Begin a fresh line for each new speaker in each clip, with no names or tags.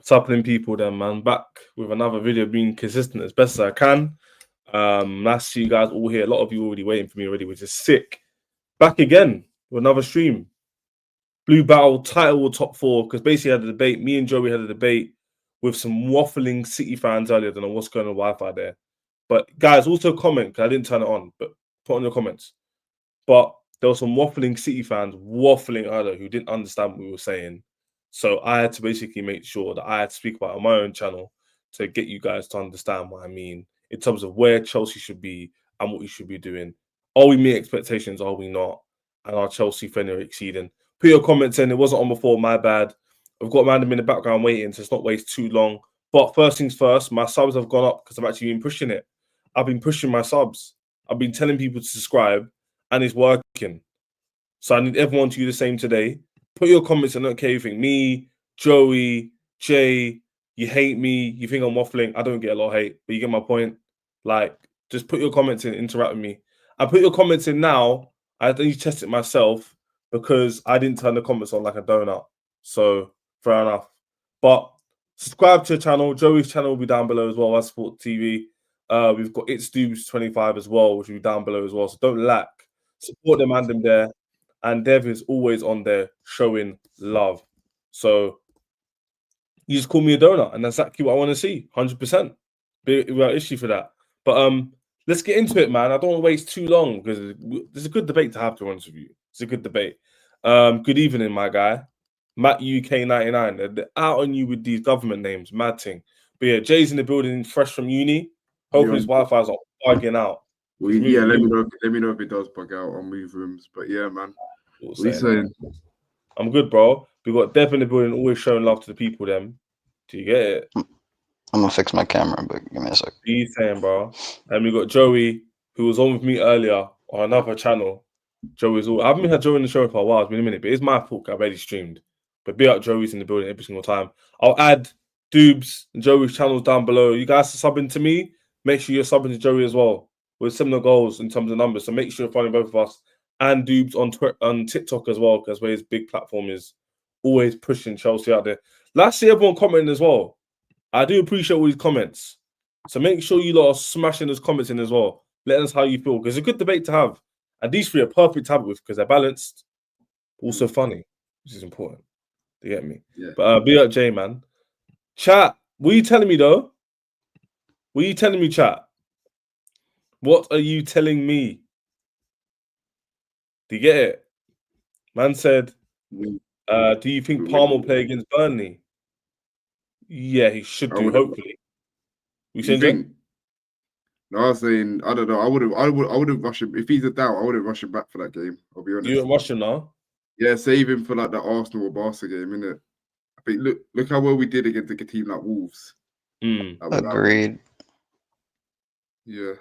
What's happening, people? Then, man, back with another video, being consistent as best as I can. Nice to see you guys all here. A lot of you already waiting for me already, which is sick. Back again with another stream. Blue Battle title top 4, because basically I had a debate. Me and Joey had a debate with some waffling City fans earlier. I don't know what's going on with Wi-Fi there. But guys, also comment, because I didn't turn it on, but put on your comments. But there were some waffling City fans waffling earlier who didn't understand what we were saying. So I had to basically make sure that I had to speak about it on my own channel to get you guys to understand what I mean in terms of where Chelsea should be and what we should be doing. Are we meeting expectations? Are we not? And are Chelsea finally exceeding? Put your comments in. It wasn't on before. My bad. I've got random in the background waiting, so it's not waste too long. But first things first, my subs have gone up because I've actually been pushing it. I've been pushing my subs. I've been telling people to subscribe, and it's working. So I need everyone to do the same today. Put your comments in. Okay, you think me, Joey, Jay, you hate me, you think I'm waffling. I don't get a lot of hate, but you get my point. Like, just put your comments in, interact with me. I put your comments in now. I need to test it myself because I didn't turn the comments on like a donut. So fair enough. But subscribe to the channel. Joey's channel will be down below as well. I Sport TV. We've got It's Doobs 25 as well, which will be down below as well. So don't lack. Support them and them there. And Dev is always on there showing love. So you just call me a donut, and that's exactly what I want to see. 100%. Without issue for that. But let's get into it, man. I don't want to waste too long because there's a good debate to have, to be honest with you. It's a good debate. Good evening, my guy. Matt UK99. They're out on you with these government names. Mad thing. But yeah, Jay's in the building, fresh from uni. Hopefully his Wi-Fi's not bugging out.
Well, yeah, let me know if it does bug out on move rooms. But yeah, man. What are you saying?
I'm good, bro. We got Dev in the building, always showing love to the people. Them, do you get it?
I'm gonna fix my camera, but give me a sec.
What are you saying, bro? And we got Joey, who was on with me earlier on another channel. Joey's all. I haven't had Joey in the show for a while. It's been a minute, but it's my fault. I've already streamed. But be out, Joey's in the building every single time. I'll add Doobs and Joey's channels down below. You guys are subbing to me. Make sure you're subbing to Joey as well. With similar goals in terms of numbers, so make sure you're following both of us and Doobs on TikTok as well, because where his big platform is always pushing Chelsea out there. Last year, everyone commenting as well. I do appreciate all these comments, so make sure you lot are smashing those comments in as well. Let us know how you feel, because it's a good debate to have, and these three are perfect to have it with because they're balanced, also funny, which is important. You get me?
Yeah.
But be up, Jay, man. Chat. What are you telling me though? What are you telling me, chat? What are you telling me? Do you get it? Man said, do you think Palmer will play against Burnley? Yeah, he should do, hopefully.
You think? No, I was saying, I don't know. I would have rushed him. If he's a doubt, I would have rushed him back for that game. I'll be honest.
You wouldn't rush him now?
Yeah, save him for like the Arsenal or Barca game, innit? I think look how well we did against a team like Wolves.
Agreed.
Yeah.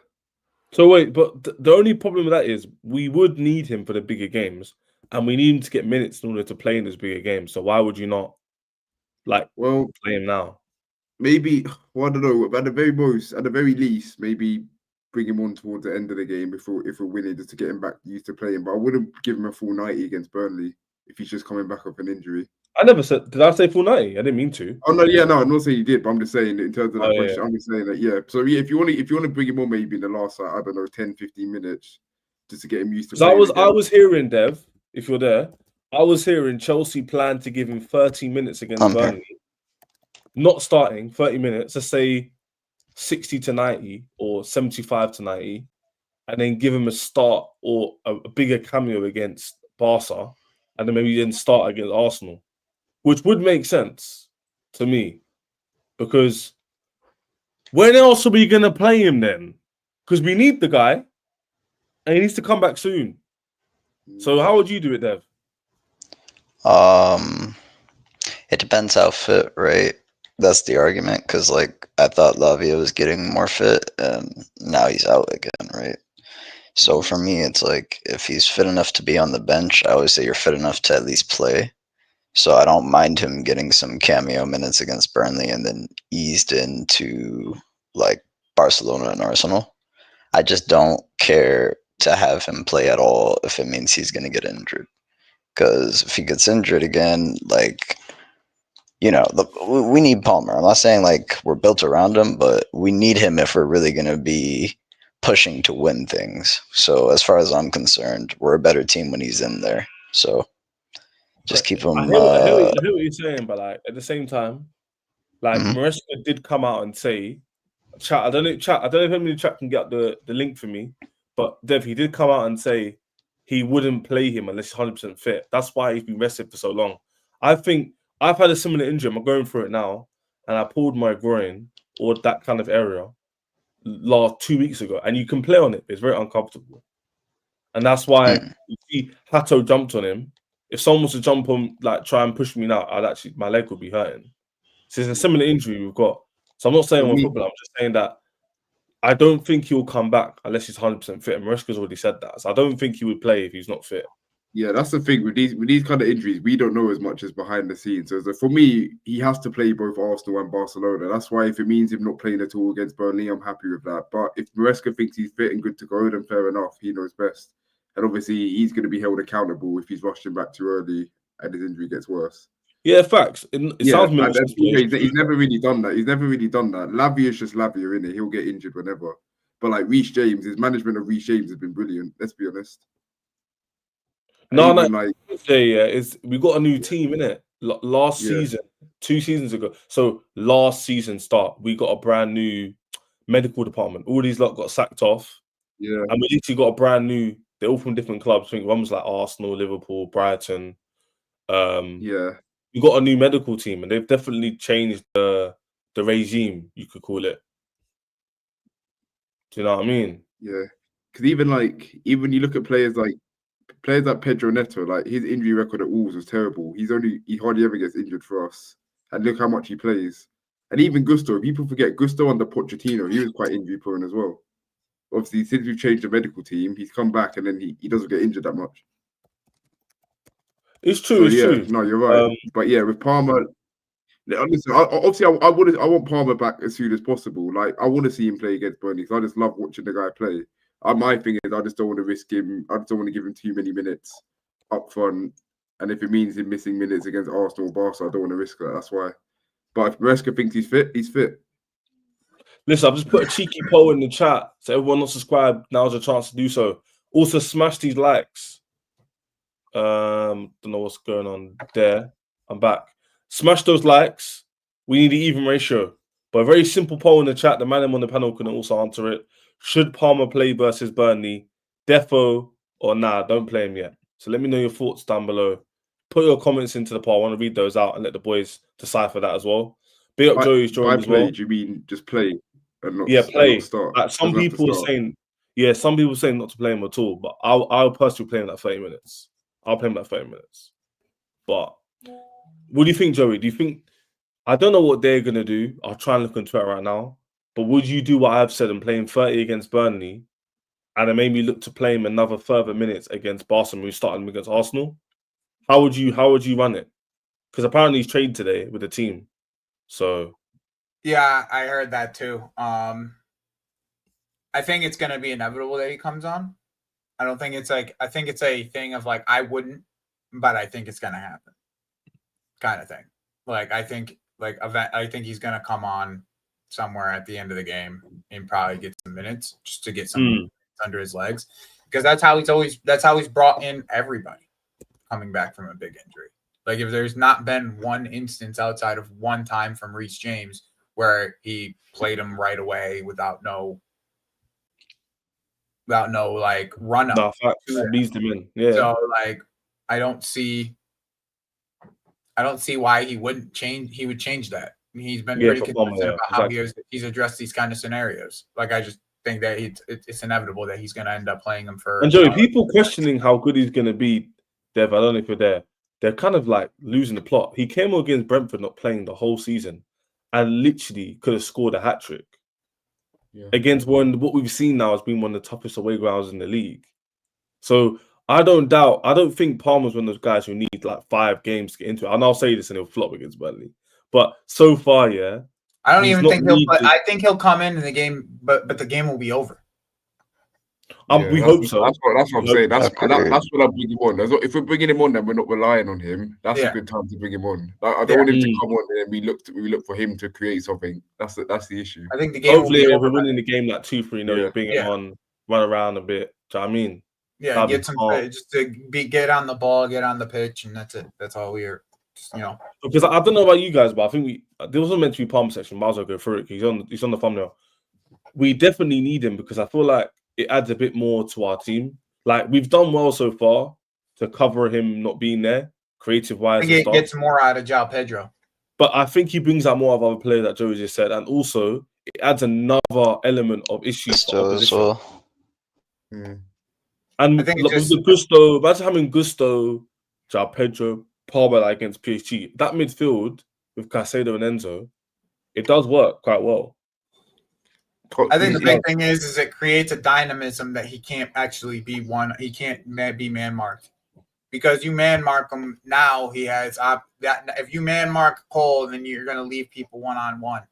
So wait, but the only problem with that is we would need him for the bigger games, and we need him to get minutes in order to play in those bigger games. So why would you not play him now?
Maybe, well, I don't know. At the very least, maybe bring him on towards the end of the game if we're winning, just to get him back used to playing. But I wouldn't give him a full 90 against Burnley if he's just coming back off an injury.
I never said. Did I say full 90? I didn't mean to.
Oh no, yeah, no, I'm not saying you did, but I'm just saying in terms of that question, I'm just saying that, yeah. So yeah, if you want to bring him on maybe in the last, I don't know, 10, 15 minutes, just to get him used to.
I was hearing, Dev, if you're there, I was hearing Chelsea plan to give him 30 minutes against Burnley, not starting 30 minutes. Let's say 60 to 90 or 75 to 90, and then give him a start or a bigger cameo against Barca, and then maybe then start against Arsenal. Which would make sense to me, because when else are we going to play him then? Because we need the guy, and he needs to come back soon. So how would you do it, Dev?
It depends how fit, right? That's the argument, because like I thought Lavia was getting more fit, and now he's out again, right? So for me, it's like if he's fit enough to be on the bench, I always say you're fit enough to at least play. So I don't mind him getting some cameo minutes against Burnley and then eased into like Barcelona and Arsenal. I just don't care to have him play at all if it means he's going to get injured. Because if he gets injured again, like you know, we need Palmer. I'm not saying like we're built around him, but we need him if we're really going to be pushing to win things. So as far as I'm concerned, we're a better team when he's in there. So just keep him.
I hear what you're saying, but like at the same time, like
Mhm.
Maresca did come out and say, chat. I don't know if anybody chat can get the link for me, but Dev, he did come out and say he wouldn't play him unless he's 100% fit. That's why he's been rested for so long. I think I've had a similar injury. I'm going through it now, and I pulled my groin or that kind of area last 2 weeks ago, and you can play on it. But it's very uncomfortable, and that's why you see Hato jumped on him. If someone was to jump on, like try and push me now, my leg would be hurting. So it's a similar injury we've got. So I'm not saying we're football. I'm just saying that I don't think he'll come back unless he's 100% fit. And Maresca's already said that. So I don't think he would play if he's not fit.
Yeah, that's the thing with these kind of injuries. We don't know as much as behind the scenes. So for me, he has to play both Arsenal and Barcelona. That's why if it means him not playing at all against Burnley, I'm happy with that. But if Maresca thinks he's fit and good to go, then fair enough. He knows best. And obviously, he's going to be held accountable if he's rushing back too early and his injury gets worse.
Yeah, facts. It sounds
he's never really done that. He's never really done that. Lavia is just Lavia, innit? He'll get injured whenever. But like Reece James, his management of Reece James has been brilliant. Let's be honest.
No, we got a new team, innit? Last season, 2 seasons ago. So last season start, we got a brand new medical department. All these lot got sacked off.
Yeah.
And we literally got a brand new, they're all from different clubs. I think one was like Arsenal, Liverpool, Brighton. We got a new medical team, and they've definitely changed the regime, you could call it. Do you know what I mean?
Yeah. Because even you look at players like Pedro Neto, like his injury record at Wolves was terrible. He hardly ever gets injured for us. And look how much he plays. And even Gusto, people forget Gusto under Pochettino, he was quite injury prone as well. Obviously, since we've changed the medical team, he's come back and then he doesn't get injured that much.
It's true. True.
No, you're right. But yeah, with Palmer, listen, I want Palmer back as soon as possible. Like I want to see him play against Burnley because I just love watching the guy play. My thing is, I just don't want to risk him. I just don't want to give him too many minutes up front. And if it means him missing minutes against Arsenal or Barca, I don't want to risk that. That's why. But if Maresca thinks he's fit, he's fit.
Listen, I've just put a cheeky poll in the chat. So everyone not subscribed, now's a chance to do so. Also, smash these likes. Don't know what's going on there. I'm back. Smash those likes. We need an even ratio. But a very simple poll in the chat. The man on the panel can also answer it. Should Palmer play versus Burnley? Defo or nah, don't play him yet. So let me know your thoughts down below. Put your comments into the poll. I want to read those out and let the boys decipher that as well. Big up Joey's joined as well.
Do you mean just play and not,
play.
And not start?
Like some people are saying, some people are saying not to play him at all. But I'll personally play him that 30 minutes. I'll play him that 30 minutes. But what do you think, Joey? Do you think, I don't know what they're going to do. I'll try and look on Twitter right now. But would you do what I've said and play him 30 against Burnley and then maybe look to play him another further minutes against Barcelona, who's starting against Arsenal? How would you run it? Because apparently he's traded today with the team. So
yeah, I heard that too. I think it's going to be inevitable that he comes on. I think it's a thing of like, I wouldn't, but I think it's going to happen kind of thing. Like, I think he's going to come on somewhere at the end of the game and probably get some minutes just to get some under his legs, because that's how he's brought in everybody coming back from a big injury. Like, if there's not been one instance outside of one time from Reece James where he played him right away without no like run up.
Eased him in. Yeah.
So like, I don't see why he would change that. He's been pretty consistent about how he's addressed these kind of scenarios. Like, I just think that it's inevitable that he's going to end up playing him for.
And Joey, people questioning how good he's going to be, Dev, I don't know if you're there. They're kind of like losing the plot. He came against Brentford not playing the whole season and literally could have scored a hat-trick. Yeah. Against what we've seen now has been one of the toughest away grounds in the league. So I don't think Palmer's one of those guys who need like 5 games to get into it. And I'll say this and he'll flop against Burnley. But so far,
I don't even think I think he'll come in the game, but the game will be over.
We
that's,
hope so.
That's what I'm
We hope
saying. That's
Agreed.
that's what I'm bringing him on. If we're bringing him on, then we're not relying on him. That's
Yeah.
a good time to bring him on. I don't
Yeah.
want him to come on and we look for him to create something. That's the issue.
I think the game
Hopefully,
will be
if
over.
we're winning the game like 2-3,
Yeah.
you bring him
Yeah.
on, run around a bit. Do you know what I mean?
Yeah,
That'd
get
be
some
smart.
just to get on the ball, get on the pitch, and that's it. That's all we are. Just,
Because I don't know about you guys, but I think there wasn't meant to be Palm section. Might as well go through it. He's on the thumbnail. We definitely need him because I feel like it adds a bit more to our team. Like we've done well so far to cover him not being there, creative
I
wise
think
and
it
stuff.
gets more out of João Pedro.
But I think he brings out more of other players that Joey just said, and also it adds another element of issues for
Gusto as
opposition.
well.
And
I think
with the Gusto, imagine having Gusto, João Pedro, Palmer against PSG. That midfield with Caicedo and Enzo, it does work quite well.
I think the big thing is it creates a dynamism that he can't actually be one. He can't be man marked because you man mark him now. He has that. If you man mark Cole, then you're going to leave people 1-on-1.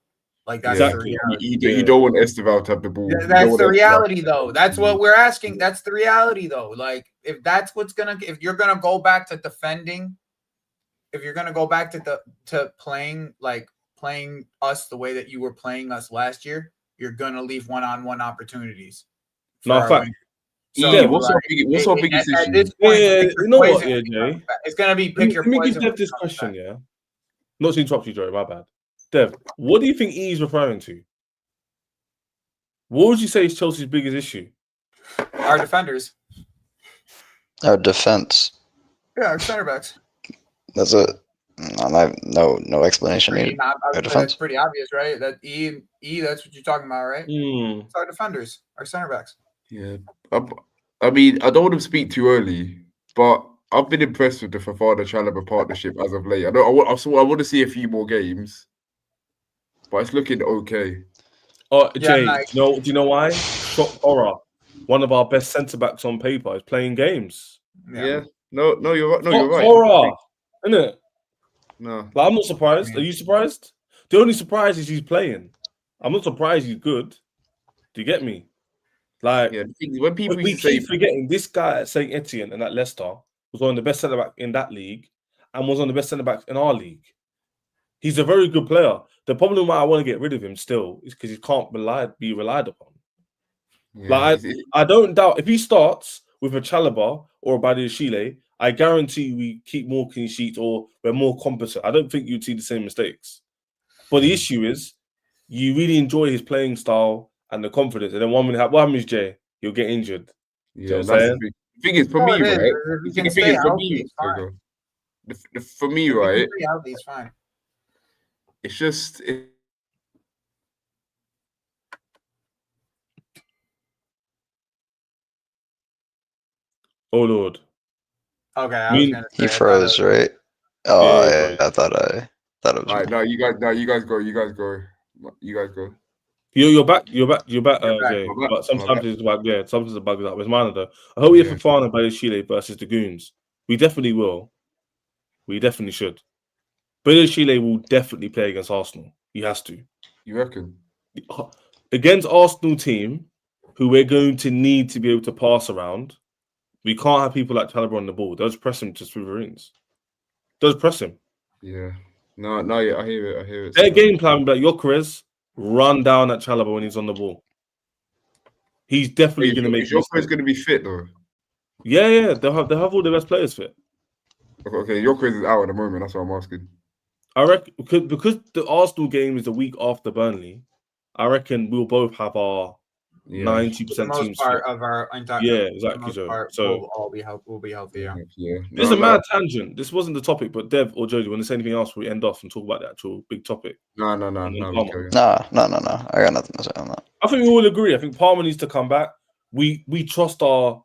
Like that's
Exactly.
the reality.
You don't want Esteval to have the ball.
That's the reality, though. That's what we're asking. That's the reality, though. Like if that's what's if you're gonna go back to defending, if you're gonna go back to playing us the way that you were playing us last year, you're gonna leave 1-on-1 opportunities.
No, fact.
So
what's our biggest issue?
At this point,
you know what, yeah, Jay?
It's gonna be pick your
Let me
poison.
give Dev this question, yeah. Not to interrupt you, Joey. My bad. Dev, what do you think E is referring to? What would you say is Chelsea's biggest issue?
Our defenders.
Our defense.
Yeah, our center backs.
That's it. No explanation needed. Our defense.
That's pretty obvious, right? That E, that's what you're talking about, right? It's our defenders, our center backs.
Yeah. I mean, I don't want to speak too early, but I've been impressed with the Fofana-Chalobah partnership as of late. I want to see a few more games, but it's looking okay.
Oh, Jay, do you know why? Shock horror. One of our best centre backs on paper is playing games.
Yeah. No, you're right. No, you're right.
Horror, isn't it?
No.
Like, I'm not surprised. Are you surprised? The only surprise is he's playing. I'm not surprised he's good. Do you get me? Like,
when people
we keep forgetting this guy at St. Etienne and at Leicester was one of the best centre back in that league and was one of the best centre backs in our league. He's a very good player. The problem why I want to get rid of him still is because he can't be relied upon.
Yeah,
like I don't doubt if he starts with a Chalobah or a Badiashile, I guarantee we keep more clean sheets or we're more competent. I don't think you'd see the same mistakes. But the issue is you really enjoy his playing style and the confidence. And then what happens, Jay? He'll get injured.
Yeah, that's the thing is for me, right? For me, right?
He's fine.
It's just
oh Lord.
Okay,
he froze, right? Oh, yeah, I thought it was.
All right, no, you guys go.
You're back, Jay. But sometimes it's about sometimes it bugs up. It's mine though. I hope we have Fofana by Chile versus the Goons. We definitely will. We definitely should. But Chile will definitely play against Arsenal. He has to.
You reckon?
Against Arsenal team, who we're going to need to be able to pass around, we can't have people like Chalobah on the ball. They'll just press him to smithereens. They'll just press him.
Yeah. No, yeah, I hear it.
Their game plan will be like, Gyökeres, run down at Chalobah when he's on the ball. He's definitely going to make.
Gyökeres going to be fit though.
Yeah. They'll have all the best players fit.
Okay, Gyökeres is out at the moment. That's what I'm asking.
I reckon because the Arsenal game is the week after Burnley. I reckon we'll both have our 90% teams
part of our entire
exactly.
So we'll be healthy.
Yeah.
This is a mad tangent. This wasn't the topic, but Dev or Joe, do you want to say anything else before we end off and talk about the actual big topic?
No.
I got nothing to say on that.
I think we all agree. I think Palmer needs to come back. We trust our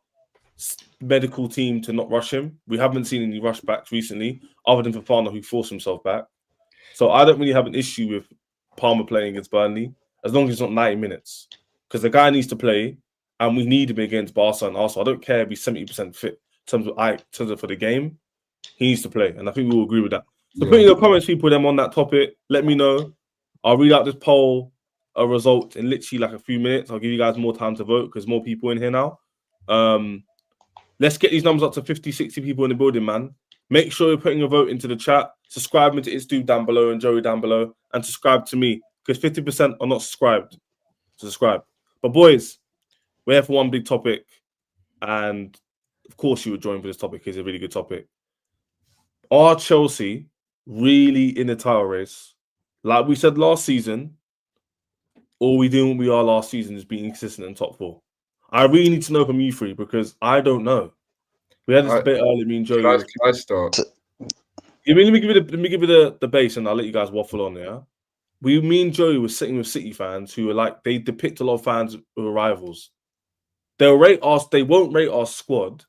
medical team to not rush him. We haven't seen any rush backs recently, other than Fofana, who forced himself back. So I don't really have an issue with Palmer playing against Burnley, as long as it's not 90 minutes. Because the guy needs to play, and we need him against Barca and Arsenal. I don't care if he's 70% fit in terms of for the game. He needs to play, and I think we all agree with that. So put in your comments, people, them on that topic. Let me know. I'll read out this poll a result in literally like a few minutes. I'll give you guys more time to vote because more people in here now. Let's get these numbers up to 50, 60 people in the building, man. Make sure you're putting a vote into the chat. Subscribe to Istu down below and Joey down below. And subscribe to me because 50% are not subscribed. Subscribe. But boys, we're here for one big topic. And of course you would join for this topic. It's a really good topic. Are Chelsea really in the title race? Like we said last season, all we doing what we are last season is being consistent in top 4. I really need to know from you three because I don't know. We had this debate earlier, me and Joey.
Can I start?
Let me give you the base and I'll let you guys waffle on, yeah? Me and Joey were sitting with City fans who were like, they depict a lot of fans who are rivals. They'll rate us, they won't rate our squad.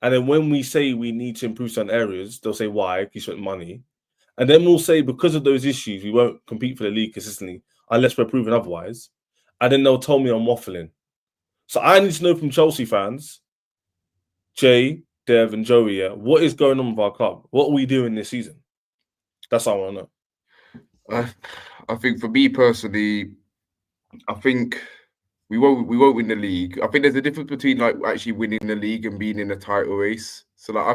And then when we say we need to improve certain areas, they'll say why, because you spent money. And then we'll say because of those issues, we won't compete for the league consistently unless we're proven otherwise. And then they'll tell me I'm waffling. So I need to know from Chelsea fans, Jay, Dev, and Joey, yeah, what is going on with our club? What are we doing this season? That's all I want to know.
I think for me personally, I think we won't win the league. I think there's a difference between like actually winning the league and being in a title race. So like I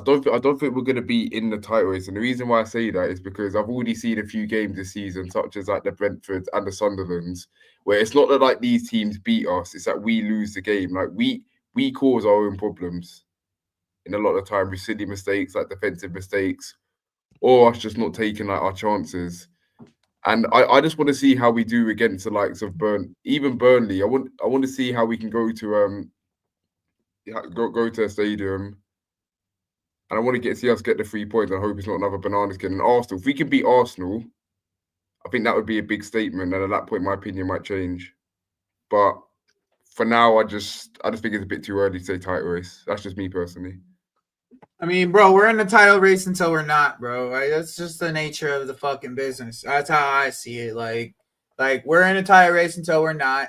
don't think we're going to be in the title race. And the reason why I say that is because I've already seen a few games this season, such as like the Brentfords and the Sunderlands, where it's not that like these teams beat us, it's that we lose the game. Like we cause our own problems in a lot of time with silly mistakes, like defensive mistakes, or us just not taking like our chances. And I just want to see how we do against the likes of Burnley. I want to see how we can go to go to a stadium. And I want to see us get the 3 points. I hope it's not another banana skin. And Arsenal, if we can beat Arsenal, I think that would be a big statement. And at that point, my opinion might change. But for now, I just think it's a bit too early to say title race. That's just me personally.
I mean, bro, we're in the title race until we're not, bro. Like, that's just the nature of the fucking business. That's how I see it. Like we're in a title race until we're not.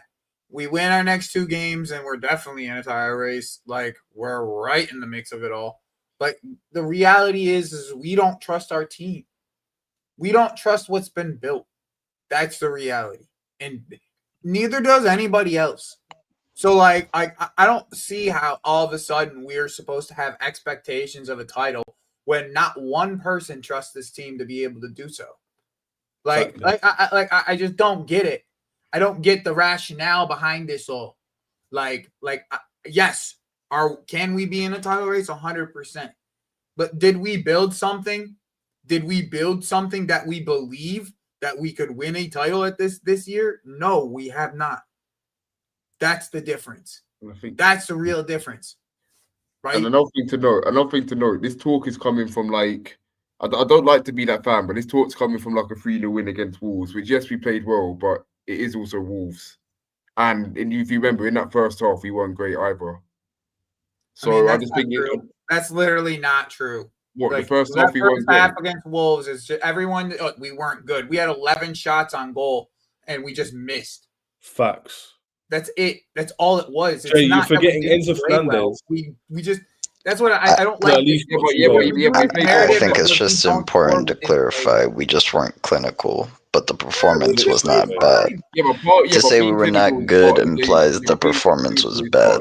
We win our next 2 games, and we're definitely in a title race. Like, we're right in the mix of it all. But the reality is we don't trust our team. We don't trust what's been built. That's the reality. And neither does anybody else. So, like, I don't see how all of a sudden we're supposed to have expectations of a title when not one person trusts this team to be able to do so. I just don't get it. I don't get the rationale behind this all. Yes, can we be in a title race? 100%. But did we build something? Did we build something that we believe that we could win a title at this year? No, we have not. That's the difference. That's the real difference, right?
And another thing to note, this talk is coming from like, I don't like to be that fan, but this talk's coming from like a 3-0 win against Wolves, which yes, we played well, but it is also Wolves. And if you remember, in that first half, we weren't great either. So I just think
that's literally not true.
What, like, the first half we weren't
good against Wolves is just everyone. We weren't good. We had 11 shots on goal and we just missed.
Facts.
That's it. That's all it was.
Jay, you're forgetting Enzo Fernandez.
Well. We just. That's what I don't like.
I think it's just important to clarify. We just weren't clinical, but the performance was not bad. To say we were not good implies the performance was bad.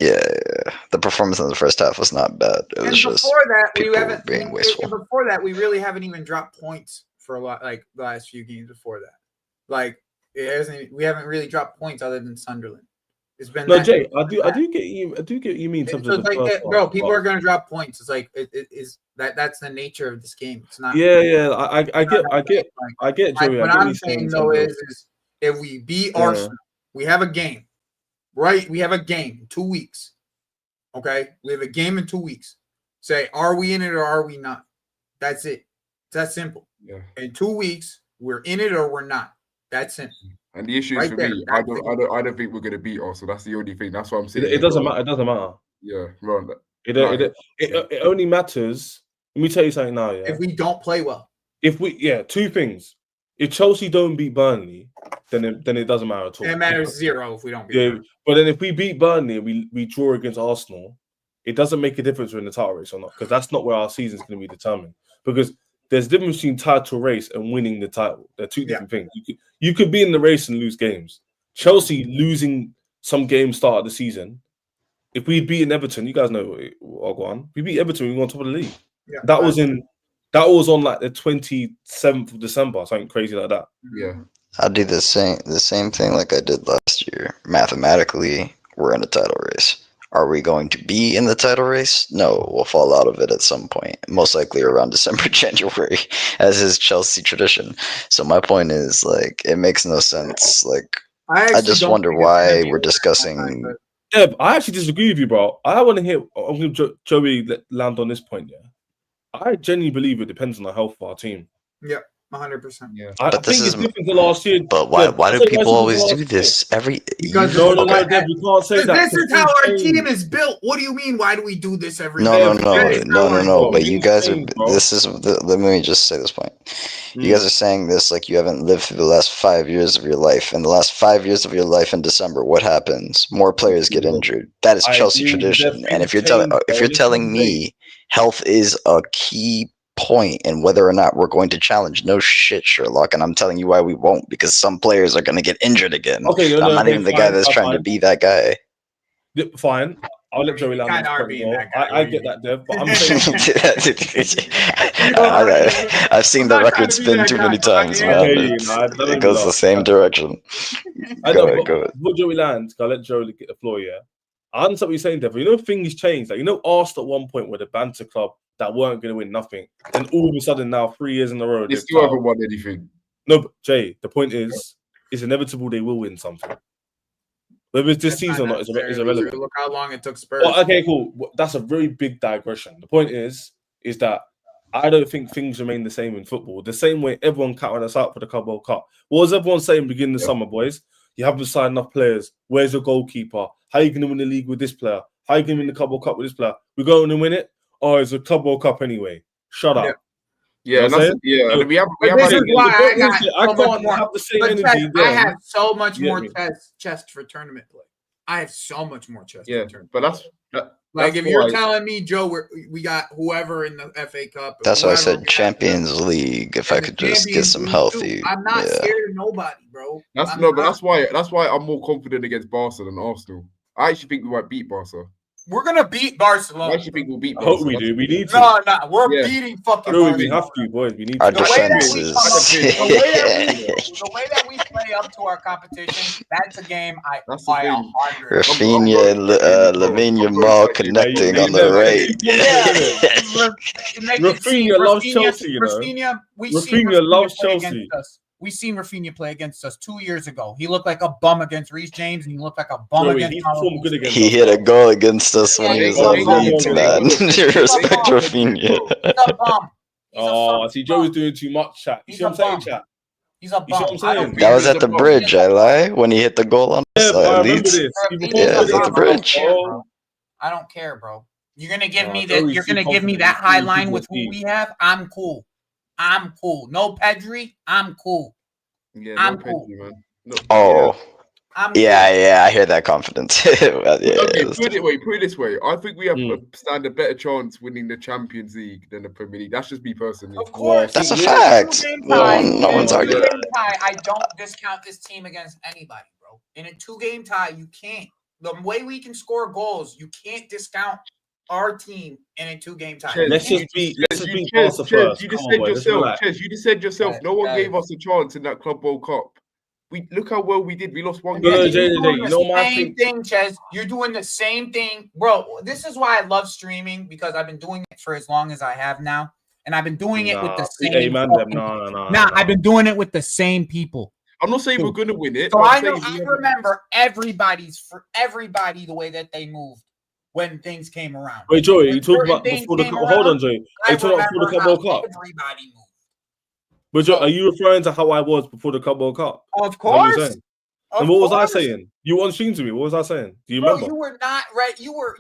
Yeah, the performance in the first half was not bad. It was just people being wasteful.
Before that, we really haven't even dropped points for a lot, like the last few games before that. Like we haven't really dropped points other than Sunderland. It's been
Jay. I do get you mean something.
So like, bro, people are gonna drop points. It's like it is that's the nature of this game. It's not.
Yeah. I get Joey.
What I'm saying though is if we beat Arsenal, we have a game. Right, we have a game in 2 weeks. Okay, we have a game in 2 weeks. Say, are we in it or are we not? That's it. It's that simple.
Yeah.
In 2 weeks, we're in it or we're not. That's simple.
And the issue is for me, I don't think we're going to beat Arsenal. That's the only thing. That's what I'm saying.
It doesn't matter. It doesn't matter.
Yeah, right.
It only matters. Let me tell you something now. Yeah,
if we don't play well.
Two things. If Chelsea don't beat Burnley, then it doesn't matter at all.
It matters zero if we don't beat Burnley.
But then if we beat Burnley and we draw against Arsenal, it doesn't make a difference we're in the title race or not, because that's not where our season's going to be determined. Because there's a difference between title race and winning the title. They're two different things. You could be in the race and lose games. Chelsea losing some games start of the season. If we'd beaten Everton, you guys know what go on. We beat Everton, we were on top of the league.
Yeah,
that was on like the 27th of December, something crazy like that.
Yeah.
I'll do the same thing like I did last year. Mathematically, we're in a title race. Are we going to be in the title race? No, we'll fall out of it at some point, most likely around December, January, as is Chelsea tradition. So my point is, like, it makes no sense. Like, I just wonder why we're discussing.
Yeah, I actually disagree with you, bro. I want to hear. I'm going to Joey land on this point. Yeah, I genuinely believe it depends on the health of our team.
Yeah. 100%.
Yeah,
I think it's different to last year.
But why do people always do this?
Because
no, Dev, you can't say that.
This is how our team is built. What do you mean? Why do we do this every
No. But you guys are.
Bro.
Let me just say this point. You guys are saying this like you haven't lived through the last 5 years of your life. In the last 5 years of your life in December, what happens? More players get injured. That is Chelsea tradition. And if you're telling me health is a key point in whether or not we're going to challenge, no shit, Sherlock, and I'm telling you why we won't, because some players are going to get injured again.
Okay,
I'm not even the guy that's trying to be that guy.
Fine, I'll let Joey land on this point. I get that, Dev, but I'm saying
I've seen the record spin too many times, man. It goes the same direction.
Go ahead. Before Joey lands, I'll let Joey get the floor. Yeah, I understand what you're saying, Dev. You know, things change. Like, you know, Arsenal at one point were the banter club that weren't going to win nothing, and all of a sudden now 3 years in a row
they still haven't won anything.
No, but Jay, the point is, it's inevitable they will win something. Whether it's this season or not is irrelevant.
Look how long it took Spurs.
Well, okay, cool. That's a very big digression. The point is that I don't think things remain the same in football. The same way everyone counted us out for the Club World Cup. What was everyone saying beginning of the summer, boys? You haven't signed enough players. Where's your goalkeeper? How are you going to win the league with this player? How are you going to win the Club World Cup with this player? We're going to win it? Oh, it's a Club World Cup anyway. Shut up.
Yeah,
we have.
This is why I
can't have the same energy.
I have so much more chest for tournament play. I have so much more chest.
Yeah,
for tournament
but
like if you're telling me, Joe, we got whoever in the FA Cup.
That's why I said Champions League. If I could just get some healthy.
I'm not scared of nobody, bro.
That's why I'm more confident against Barca than Arsenal. I actually think we might beat Barca.
We're gonna beat Barcelona.
I actually think we'll beat
Barca. I hope we do. We need to.
No, we're beating fucking Barcelona.
We have to, boys. We need
our
to.
defenses.
The way that we play up to our competition, that's a game I buy 100.
Rafinha and Lamine Yamal connecting on the right.
Rafinha loves Chelsea, you know. Rafinha loves Chelsea.
We seen Rafinha play against us 2 years ago. He looked like a bum against Reece James, and he looked like a bum against.
He hit a goal against us when he was on Leeds, man. Respect Rafinha.
He's a bum.
I see Joe was doing too much, chat. You see what I'm saying, chat?
He's a bum.
That was at the bridge, I lie, when he hit the goal on Leeds. Yeah, it was at the bridge.
I don't care, bro. You're gonna give me that. You're gonna give me that high line with who we have. I'm cool. No Pedri. I'm cool.
Yeah,
I'm
cool.
Pedri,
man.
I hear that confidence.
Put it this way. I think we have stand a better chance winning the Champions League than the Premier League. That's just me personally.
Of course,
that's a fact. No one's arguing.
I don't discount this team against anybody, bro. In a 2-game tie, you can't. The way we can score goals, you can't discount our team in a 2-game tie.
Let's just be Barca first.
You just said yourself. No one gave us a chance in that Club World Cup. Look how well we did. We lost one game.
Same thing, Ches. You're doing the same thing, bro. This is why I love streaming, because I've been doing it for as long as I have now, and I've been doing it with the same. I've been doing it with the same people.
I'm not saying we're gonna win it.
So I remember everybody the way that they moved when things came around.
Wait, Joey, you talking about before the Cup? Hold on, Joey. Are you talking about before the Club World Cup?
Everybody moved.
But Joe, are you referring to how I was before the Club World Cup?
Of course.
And what was I saying? You weren't streaming to me. What was I saying? Do you remember?
You were not right. You were.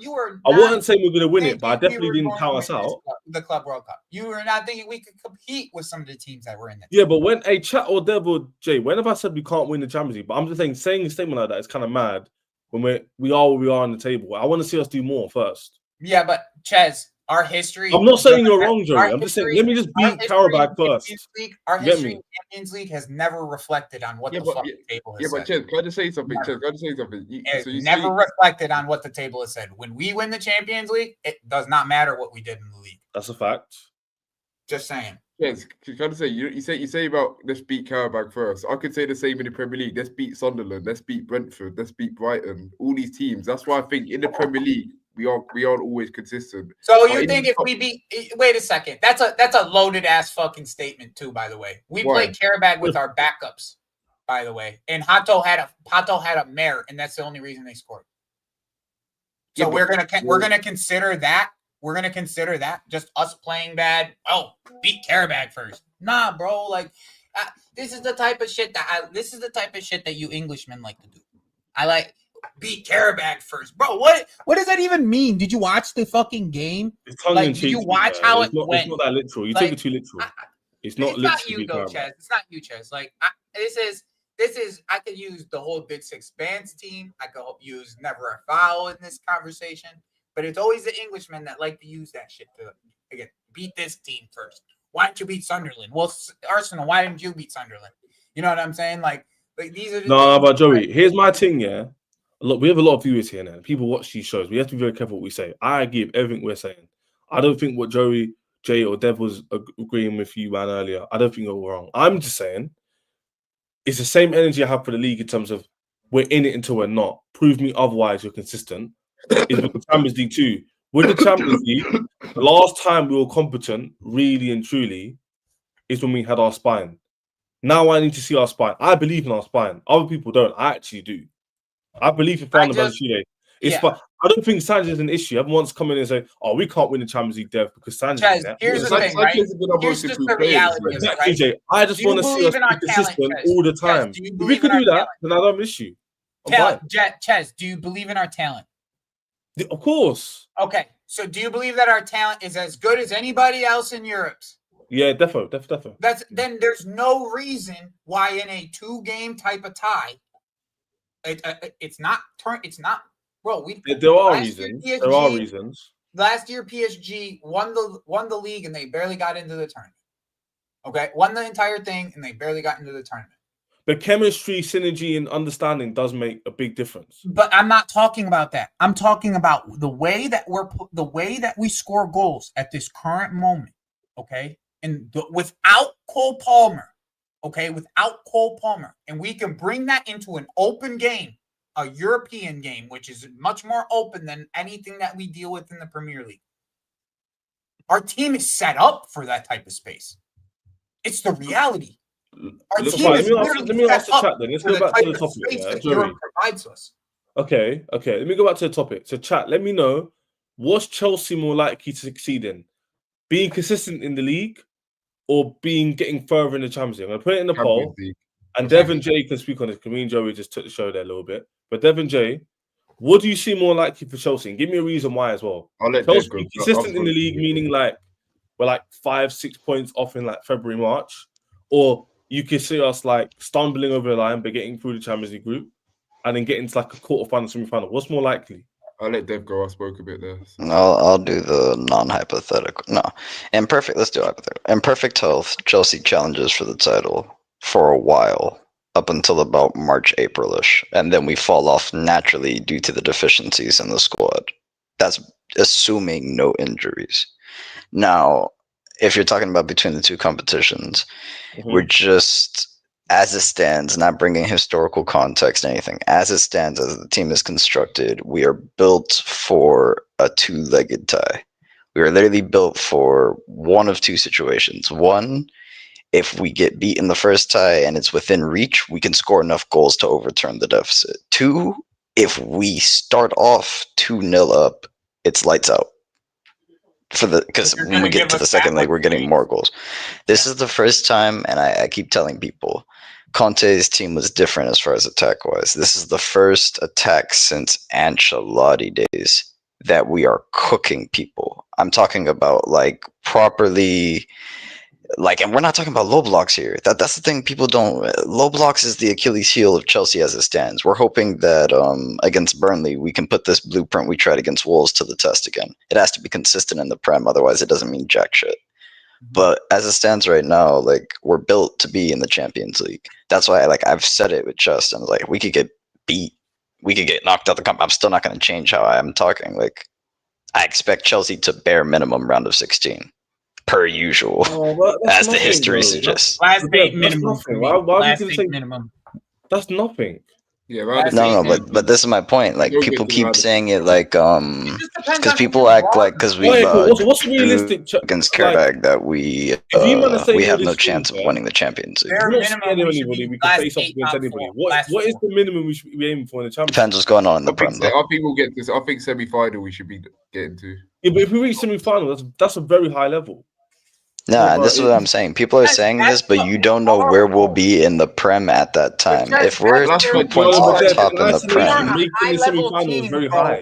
I wasn't saying we were going to win it, but I definitely didn't count us out.
The Club World Cup. You were not thinking we could compete with some of the teams that were in it.
Yeah, but when a chat or devil Jay, when have I said we can't win the Champions League? But I'm just saying a statement like that is kind of mad when we are where we are on the table. I want to see us do more first.
Yeah, but Ches, Our history.
I'm not saying you're wrong, Joey.
Our
I'm just saying,
history-
let me just
our
beat
history in
Karabakh
Champions
first.
League- Our
You get
history
me?
in Champions League has never reflected on what
Yeah,
the
but
fucking table has
yeah, but
said.
Chez, can I just say something?
Never.
Chez, can I just say something?
It
So you
never
say,
reflected on what the table has said. When we win the Champions League, it does not matter what we did in the league.
That's a fact.
Just saying.
Chez, can I just say, you say about let's beat Karabakh first. I could say the same in the Premier League. Let's beat Sunderland. Let's beat Brentford. Let's beat Brighton. All these teams. That's why I think in the Premier League we aren't always consistent.
So
But
you
in
think
the
if
top-
we beat? That's a loaded ass fucking statement too. By the way, we
Why?
played Karabakh with our backups. By the way, and Hato had a mare, and that's the only reason they scored. So
Yeah,
we're
but-
gonna consider that. We're gonna consider that just us playing bad. Oh, beat Karabakh first. Nah, bro. Like this is the type of shit that you Englishmen like to do. I like beat Karabakh first, bro. What does that even mean? Did you watch the fucking game?
It's tongue
Like,
in
did
cheek.
you watch how it went?
It's not that literal. You
Like,
took it too literal. It's not
It's not
literally
you, though,
Karabakh.
Ches. It's not you, Ches. Like this is. I could use the whole Big Six Bands team. I could use Never a Foul in this conversation. But it's always the Englishmen that like to use that shit to again beat this team first. Why didn't you beat Sunderland? Well, Arsenal, why didn't you beat Sunderland? You know what I'm saying? Like these are the
No,
things
but Joey,
that-
here's my thing, yeah. Look, we have a lot of viewers here now. People watch these shows. We have to be very careful what we say. I agree with everything we're saying. I don't think what Joey, Jay, or Dev was agreeing with you, man, earlier. I don't think you're wrong. I'm just saying it's the same energy I have for the league in terms of we're in it until we're not. Prove me otherwise, you're consistent. Is with the Champions League too. With the Champions League, the last time we were competent, really and truly, is when we had our spine. Now I need to see our spine. I believe in our spine. Other people don't. I actually do. I believe in Fernando Balancile. It's fine. I don't think Sanchez is an issue. Everyone's come in and say, "Oh, we can't win the Champions League, Dev, because Sanchez is in there."
Here's the thing, right? Here's just the reality of it,
Exactly,
right?
Jay. I just
Do you
want to see us
believe in our
be
talent,
consistent
Ches?
all the
Ches,
time.
do you
If we
believe
can
in
do
our
that, then I don't have an issue. I'm fine.
Ches, do you believe in our talent?
Of course.
Okay, so do you believe that our talent is as good as anybody else in Europe's?
Yeah, definitely.
Then there's no reason why in a 2-game type of tie, it's not. Bro,
There are
last year
reasons.
PSG
There are reasons.
Last year, PSG won the league and they barely got into the tournament. Okay, won the entire thing and they barely got into the tournament.
But chemistry, synergy, and understanding does make a big difference.
But I'm not talking about that. I'm talking about the way that we score goals at this current moment. Okay, and without Cole Palmer, and we can bring that into an open game, a European game, which is much more open than anything that we deal with in the Premier League. Our team is set up for that type of space. It's the reality.
Let me ask the chat then. Let's go back to the topic. Yeah,
Europe provides us.
Okay. Let me go back to the topic. So, chat, let me know, what's Chelsea more likely to succeed in? Being consistent in the league or getting further in the Champions League? I'm going to put it in the poll. And Dev and Jay can speak on this because me and Joey just took the show there a little bit. But Dev and Jay, what do you see more likely for Chelsea? And give me a reason why as well.
I'll let
Chelsea
Dev go.
be consistent in the league, meaning like we're like 5-6 points off in like February, March, or you could see us like stumbling over the line but getting through the Champions League group and then getting to like a quarterfinal, semi-final. What's more likely?
I'll let Dev go. I spoke a bit there. So.
I'll do the non-hypothetical. No, let's do hypothetical. In perfect health, Chelsea challenges for the title for a while, up until about March, April-ish, and then we fall off naturally due to the deficiencies in the squad. That's assuming no injuries. Now, if you're talking about between the two competitions, we're just, as it stands, not bringing historical context, anything. As it stands, as the team is constructed, we are built for a two-legged tie. We are literally built for one of two situations. One, if we get beat in the first tie and it's within reach, we can score enough goals to overturn the deficit. Two, if we start off 2-0 up, it's lights out. Because when we get to the second leg, we're getting more goals. This is the first time, and I keep telling people, Conte's team was different as far as attack-wise. This is the first attack since Ancelotti days that we are cooking people. I'm talking about like properly Like, and we're not talking about low blocks here. That's the thing people don't. Low blocks is the Achilles heel of Chelsea as it stands. We're hoping that against Burnley we can put this blueprint we tried against Wolves to the test again. It has to be consistent in the Prem, otherwise it doesn't mean jack shit. But as it stands right now, like we're built to be in the Champions League. That's why, like I've said it with chest, and like we could get beat, we could get knocked out the cup. I'm still not going to change how I am talking. Like I expect Chelsea to bare minimum round of 16. Per usual, as the history suggests.
Last eight minimum.
Nothing. Why
Last
we
eight
say
minimum.
that's nothing?
Yeah,
but this is my point. Like people keep saying it like because people act like because we
what's realistic
against Karabag that we have no chance of winning the Champions League.
We're not scared of anybody. We can face off against anybody. What is the minimum we should be aiming for in the Champions?
Depends what's going on in the Prem.
I think we'll get this. I think semi-final we should be getting to.
Yeah, but if we reach semi-final, that's a very high level.
Nah, this is what I'm saying. People are saying this, but you don't know where we'll be in the Prem at that time. If we're 2 points off top in the Prem,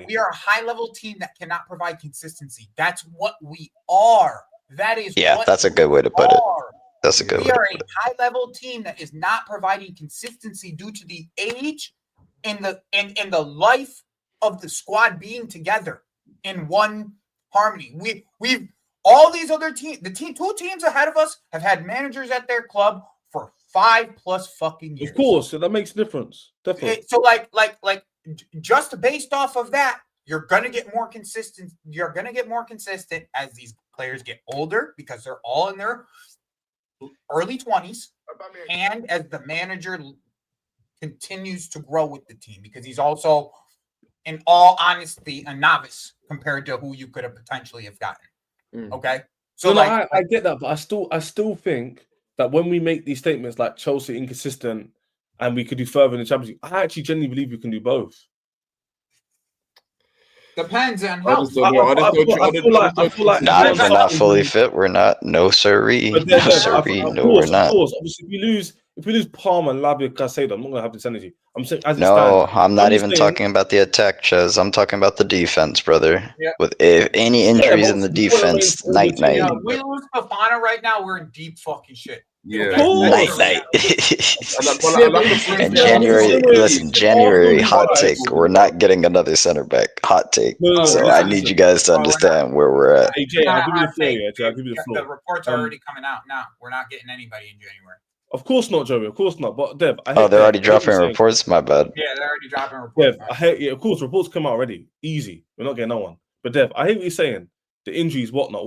we are a high-level team that cannot provide consistency. That's what we are. That is.
Yeah, that's a good way to put it. That's a good way.
We are a high-level team that is not providing consistency due to the age and the life of the squad being together in one harmony. We've all these other teams, two teams ahead of us have had managers at their club for 5+ fucking years.
Of course, so that makes a difference. Definitely.
So like just based off of that, you're gonna get more consistent. You're gonna get more consistent as these players get older because they're all in their early 20s, and as the manager continues to grow with the team because he's also, in all honesty, a novice compared to who you could have potentially have gotten. Okay, so
I get that, but I still think that when we make these statements like Chelsea inconsistent and we could do further in the Champions League, I actually genuinely believe we can do both.
Depends on how.
If we're not fully fit, we're not. No sirree. No sirree. No, we're not.
Of course, obviously, if we lose Palmer and Labia Casado, I'm not gonna have this energy. I'm saying as
no, I'm not even talking about the attack, Ches. I'm talking about the defense, brother.
Yep.
With any injuries in the defense, night.
Yeah, we lose Fofana right now, we're in deep fucking shit.
Yeah,
night. And January hot take. We're not getting another center back. Hot take. So I need you guys to understand where we're at.
Hey, Jay, I'll give you the floor. Yeah, I'll give you the floor.
The reports are already coming out now. We're not getting anybody in January.
Of course not, Joey. Of course not. But Dev,
they're already dropping reports. My bad.
Yeah, they're already dropping reports.
Dev, of course, reports come out already. Easy. We're not getting no one. But Dev, I hear what you're saying. The injuries, whatnot.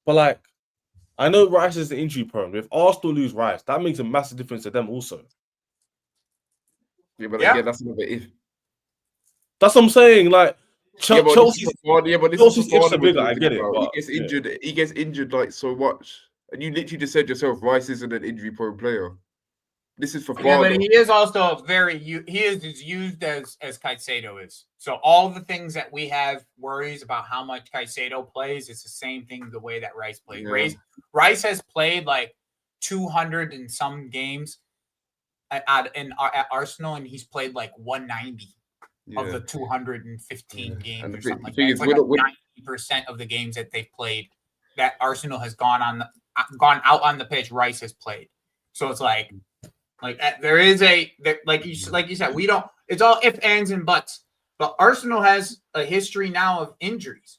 But like, I know Rice is the injury prone. If Arsenal lose Rice, that makes a massive difference to them also.
Yeah, but again, that's another if.
That's what I'm saying. Like, Chelsea's
ifs
are bigger. I get it. But,
he gets injured like so much. And you literally just said yourself, Rice isn't an injury-prone player. This is for Fofana.
Yeah, but he is also he is as used as Caicedo is. So all the things that we have worries about how much Caicedo plays, it's the same thing the way that Rice played. Yeah. Rice has played like 200 and some games at Arsenal, and he's played like 190 of the 215 games or something like that. It's like 90% of the games that they've played that Arsenal has gone out on the pitch, Rice has played. So it's like there is like you said, we don't. It's all ifs, ands, and buts. But Arsenal has a history now of injuries.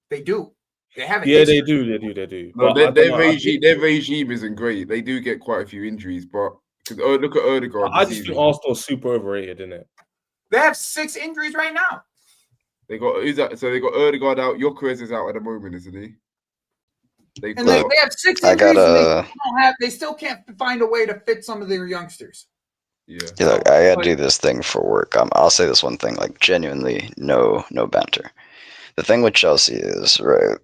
They do. They have.
They do.
No, their regime isn't great. They do get quite a few injuries, but look at Odegaard.
I just think Arsenal's super overrated, isn't it?
They have 6 injuries right now.
They got So they got Odegaard out. Gyökeres is out at the moment, isn't he?
They have 6 injuries. They still can't find a way to fit some of their youngsters.
Yeah, look, I gotta do this thing for work. I'll say this one thing, like genuinely, no banter. The thing with Chelsea is, right,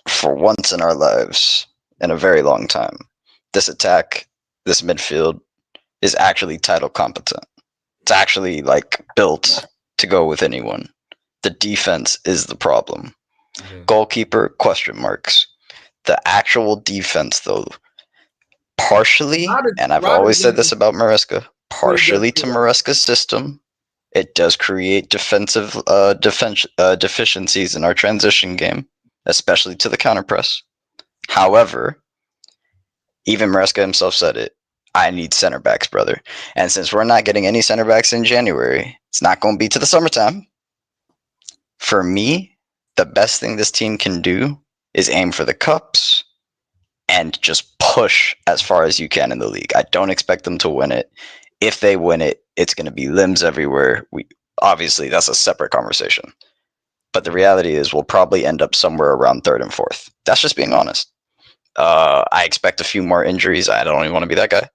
for once in our lives, in a very long time, this attack, this midfield, is actually title competent. It's actually like built to go with anyone. The defense is the problem. Goalkeeper, question marks. The actual defense, though, partially, and I've always said this about Maresca, partially to Maresca's system, it does create defensive deficiencies in our transition game, especially to the counter press. However, even Maresca himself said it. I need center backs, brother. And since we're not getting any center backs in January, it's not going to be to the summertime. For me, the best thing this team can do is aim for the cups and just push as far as you can in the league. I don't expect them to win it. If they win it, it's going to be limbs everywhere. Obviously, that's a separate conversation. But the reality is we'll probably end up somewhere around 3rd and 4th. That's just being honest. I expect a few more injuries. I don't even want to be that guy.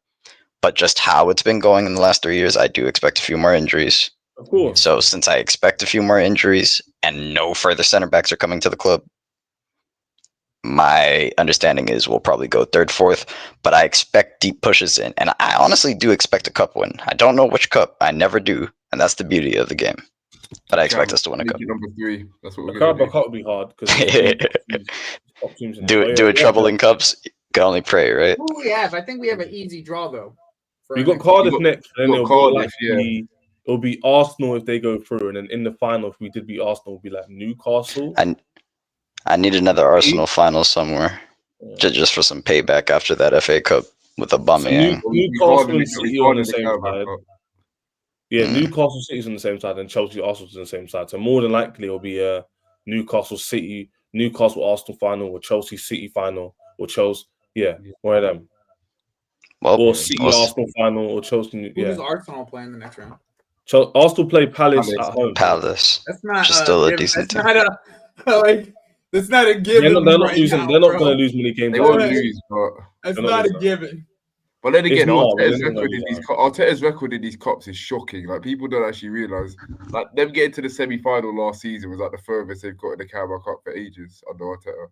But just how it's been going in the last 3 years, I do expect a few more injuries.
Of course.
So since I expect a few more injuries and no further center backs are coming to the club, my understanding is we'll probably go 3rd, 4th, but I expect deep pushes in. And I honestly do expect a cup win. I don't know which cup. I never do. And that's the beauty of the game. But I expect us to win a cup.
Number 3. That's what we're
The
going to
cup would be hard because
do a treble in cups. You can only pray, right?
Who do we have? I think we have an easy draw though.
We got Cardiff next, and then it'll be Arsenal if they go through, and then in the final, if we did beat Arsenal, it'll be like Newcastle.
And I need another Arsenal final somewhere, just for some payback after that FA Cup with a Aubameyang.
Newcastle and City are on the same side. Yeah, Newcastle City's on the same side, and Chelsea Arsenal's on the same side. So more than likely, it'll be a Newcastle Arsenal final, or Chelsea City final, or Chelsea. Yeah, one of them.
Well,
or City Arsenal final, or Chelsea.
Who does Arsenal play in the next round?
Arsenal play Palace at home.
Palace.
That's not
still a decent team.
That's not a given.
They're not losing. They're not going to lose many games.
They won't lose, but
that's not a given.
But then again, Arteta's record in these cups is shocking. Like, people don't actually realise. Like, them getting to the semi-final last season was like the furthest they've got in the Carabao Cup for ages under Arteta.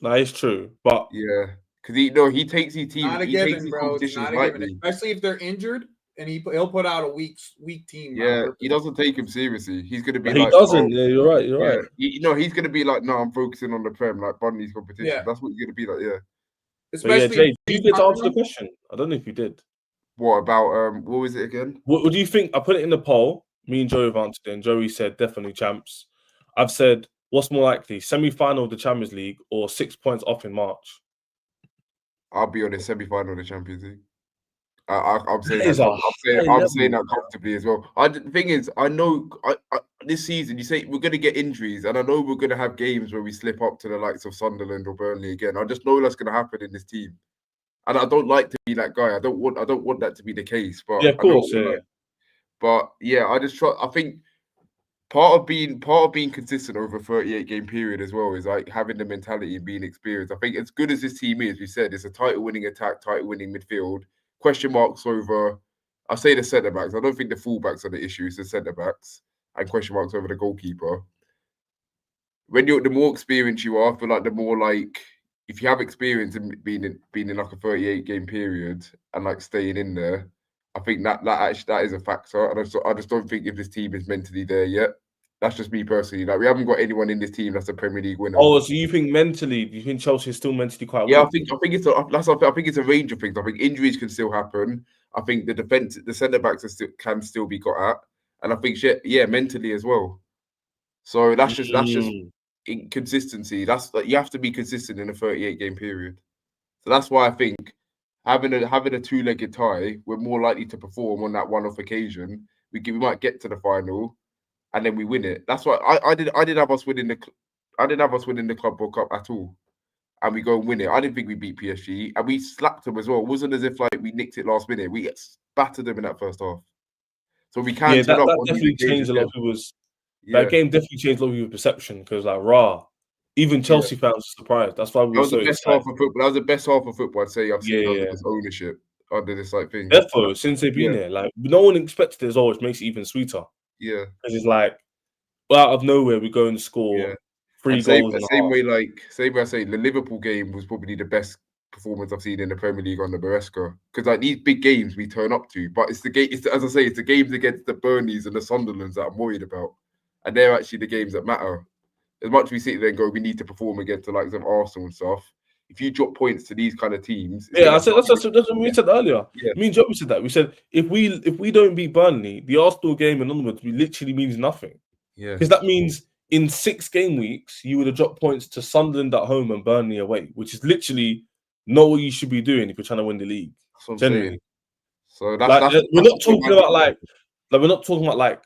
That is true, but
yeah, because he takes his team.
Not a given, bro. It's not a given, especially if they're injured, and he'll put out a weak team.
Yeah, he doesn't take him seriously. He's going to be.
He doesn't. Yeah, you're right. You're right.
He's going to be like, no, I'm focusing on the Prem, like Burnley's competition. Yeah. That's what he's going to be like. Yeah.
Especially, Jay, did you get to answer the question? I don't know if you did.
What about what was it again?
What do you think? I put it in the poll. Me and Joey have answered it, and Joey said definitely champs. I've said what's more likely, semi-final of the Champions League or 6 points off in March?
I'll be on the semi-final of the Champions League. I'm saying that comfortably as well. The thing is, I know this season you say we're going to get injuries, and I know we're going to have games where we slip up to the likes of Sunderland or Burnley again. I just know that's going to happen in this team, and I don't like to be that guy. I don't want that to be the case. But
yeah, of course, yeah.
But yeah, I just try. I think part of being consistent over a 38-game period as well is like having the mentality and being experienced. I think as good as this team is, we said it's a title-winning attack, title-winning midfield. Question marks over, I say the centre backs. I don't think the full-backs are the issue. It's the centre backs, and question marks over the goalkeeper. When the more experienced you are, I feel like the more like if you have experience in being in like a 38-game period and like staying in there, I think that is a factor. And I just don't think if this team is mentally there yet. That's just me personally. Like, we haven't got anyone in this team that's a Premier League winner.
Oh, so you think mentally? Do you think Chelsea is still mentally quite?
Yeah, weak? I think it's a range of things. I think injuries can still happen. I think the centre backs can still be got at, and I think mentally as well. So that's just inconsistency. That's like you have to be consistent in a 38-game period. So that's why I think having a two-legged tie, we're more likely to perform on that one-off occasion. We might get to the final. And then we win it. That's why I didn't have us winning the Club World Cup at all, and we go and win it. I didn't think we beat PSG, and we slapped them as well. It wasn't as if like we nicked it last minute. We battered them in that first half. So we can.
Yeah, that definitely changed a lot of people's. That game definitely changed a lot of people's perception because even Chelsea fans were surprised. That's why we were so excited.
That was the best half of football I'd say I've seen under this ownership, under this like thing.
Therefore, since they've been there, like no one expected it as always, makes it even sweeter.
Yeah,
because it's like, well, out of nowhere we go and score 3 goals.
Same way I say the Liverpool game was probably the best performance I've seen in the Premier League under Maresca. Because like these big games we turn up to, but it's the games against the Burnleys and the Sunderlands that I'm worried about, and they're actually the games that matter. As much as we sit there and go, we need to perform against the likes of Arsenal and stuff. If you drop points to these kind of teams,
that's what we said earlier. Yeah. Me and Joe said that. We said if we don't beat Burnley, the Arsenal game and onwards literally means nothing.
Yeah,
because that means in 6 game weeks, you would have dropped points to Sunderland at home and Burnley away, which is literally not what you should be doing if you're trying to win the league.
That's what I'm
Generally.
saying. So
We're not talking about like we're not talking about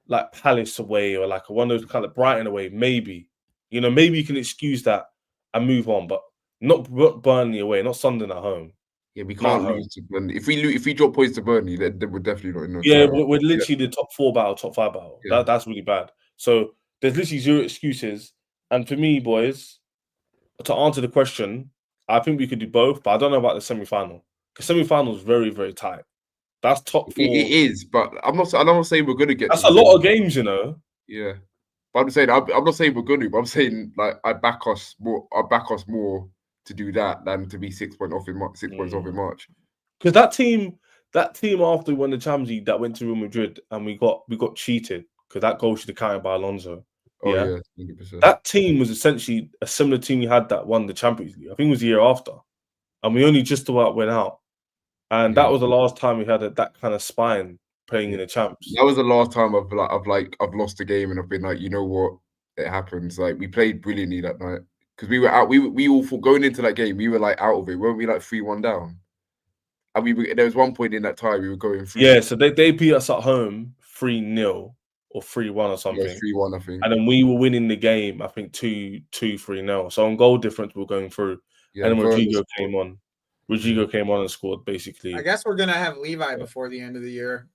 like Palace away or like one of those kind of Brighton away. Maybe, you know, maybe you can excuse that and move on, but not Burnley away, not Sunderland at home.
Yeah, we can't lose to Burnley. If we drop points to Burnley, then we're definitely not in no
Yeah,
title.
we're literally the top 4 battle, top 5 battle.
Yeah.
That's really bad. So there's literally 0 excuses. And for me, boys, to answer the question, I think we could do both, but I don't know about the semi-final. Because semi-final is very, very tight. That's top 4.
It is, but I'm not saying we're gonna get.
That's a lot of games, you know.
Yeah, but I'm saying I'm not saying we're gonna. But I'm saying like I back us more to do that than to be 6 points off in March.
Because that team after we won the Champions League that went to Real Madrid and we got cheated because that goal should have counted by Alonso.
Oh yeah, 100%.
That team was essentially a similar team we had that won the Champions League. I think it was the year after, and we only just about went out. And that was the last time we had that kind of spine playing in the champs.
That was the last time I've lost a game and I've been like, you know what, it happens. Like we played brilliantly that night because we were out. We all thought going into that game, we were like out of it. Weren't we like 3-1 down? And there was one point in that tie we were going through.
Yeah, so they beat us at home 3-0 or 3-1 or something.
Yeah, 3-1, I think.
And then we were winning the game, I think 2-3-0. So on goal difference, we were going through.
Yeah,
and then Rodrigo came on. Rodrigo came on and scored basically.
I guess we're gonna have Levi before the end of the year.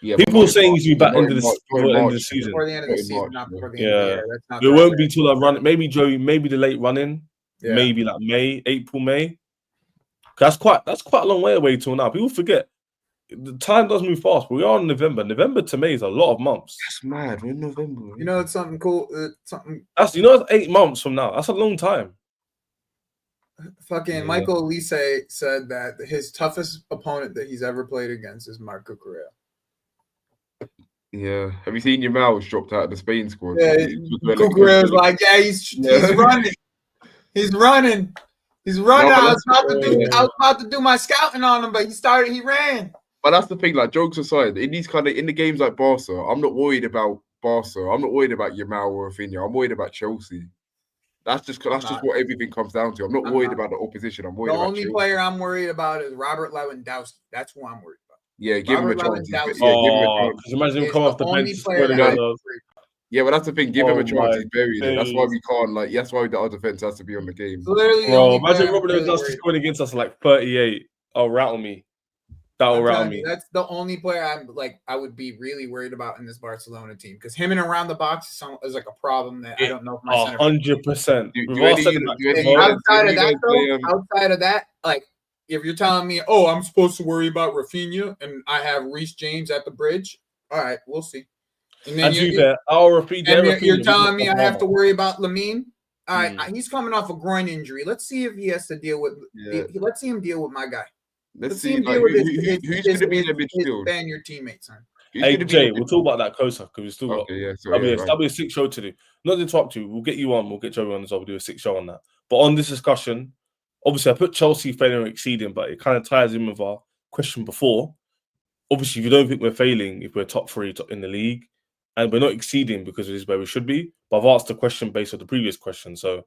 Yeah,
people are saying he's be back into the season.
Before the end of the season, not before the end of the year. That's not
it won't be till I run. Maybe Joey, maybe the late running.
Yeah.
Maybe like April, May. That's quite a long way away till now. People forget the time does move fast. But we are in November. November to May is a lot of months.
That's mad. We're in November.
You know, it's something cool.
That's it's 8 months from now. That's a long time.
Fucking Michael Elise said that his toughest opponent that he's ever played against is Marco Correa.
Yeah. Have you seen Yamal dropped out of the Spain squad?
Yeah, Correa's like, he's running. He's running. He's running. I was about to do my scouting on him, but he ran.
But that's the thing, like jokes aside, in the games like Barca, I'm not worried about Barca. I'm not worried about Yamal or Rafinha. I'm worried about Chelsea. That's just what everything comes down to. I'm not worried about the opposition. I'm worried about
the only player I'm worried about is Robert Lewandowski. That's who I'm worried about.
Yeah, give him a chance.
Give him a chance. Imagine him come off the bench.
Yeah, but that's the thing. Give him a chance. He's buried it. That's why we can't. That's why the other defense has to be on the game.
Bro, imagine Robert Lewandowski scoring against us like 38. Oh, rattle me. That will rattle me.
That's the only player I would be really worried about in this Barcelona team because him and around the box is like a problem that I don't know if my center.
100%.
Outside of that, like if you're telling me, oh, I'm supposed to worry about Rafinha and I have Reece James at the bridge, all right, we'll see. And then you're telling me I have to worry about Lamine. All right, he's coming off a groin injury. Let's see if he has to deal with. Let's see him deal with my guy.
Let's see like, who's going to be in the midfield.
Ban teammates, son.
Hey Jay, we'll talk about that closer because we still got.
That'll
be a 6 show to do. Not to interrupt you. We'll get you on. We'll get Joey on as well. We'll do a 6 show on that. But on this discussion, obviously I put Chelsea failing or exceeding, but it kind of ties in with our question before. Obviously, if you don't think we're failing, if we're top 3 in the league, and we're not exceeding because it is where we should be, but I've asked the question based on the previous question. So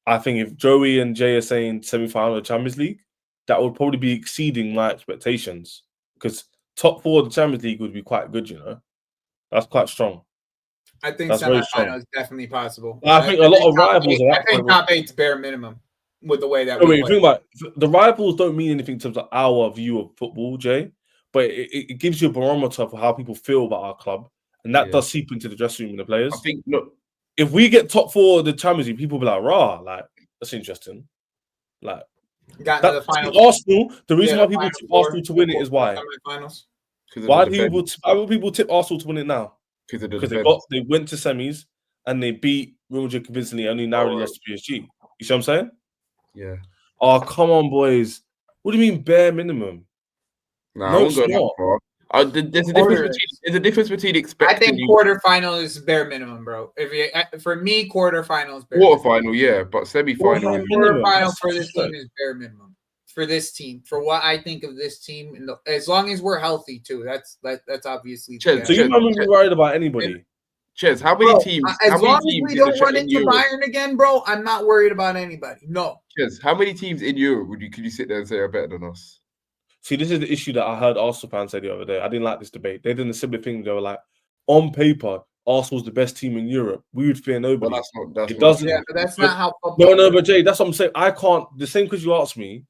I think if Joey and Jay are saying semi-final of the Champions League, that would probably be exceeding my expectations because top 4 of the Champions League would be quite good, you know. That's quite strong.
I think semi-final is definitely possible.
I think a lot of rivals.
I think top 8's bare minimum with the way that
we play. Think about the rivals don't mean anything in terms of our view of football, Jay, but it gives you a barometer for how people feel about our club, and that does seep into the dressing room and the players.
I think
if we get top 4 of the Champions League, people will be like, "Rah, like that's interesting." Like.
The
Arsenal. The reason why people tip Arsenal to win it is why. Why do people tip Arsenal to win it now? Because they went to semis and they beat Real Madrid convincingly, only narrowly lost to PSG. You see what I'm saying?
Yeah.
Oh, come on, boys. What do you mean bare minimum?
No, it's not. There's a difference between expecting.
I think quarterfinal is bare minimum, bro. For me, quarterfinal is bare
quarterfinal, yeah, but semi-final.
Quarterfinal for this team is bare minimum. For this team, for what I think of this team, as long as we're healthy too, that's obviously.
So you might be worried about anybody.
Ches, how many
Bro,
teams?
as
How many
long as
teams
we
in
don't run
in
into
Europe?
Bayern again, bro, I'm not worried about anybody. No.
Ches, how many teams in Europe could you sit there and say are better than us?
See, this is the issue that I heard Arsenal fans say the other day. I didn't like this debate. They did a similar thing. They were like, on paper, Arsenal's the best team in Europe. We would fear
Well,
nobody.
that's
It
not
doesn't.
true.
Yeah, but that's
But-
not how football
No,
works.
but Jay, that's what I'm saying. I can't. The same because you asked me,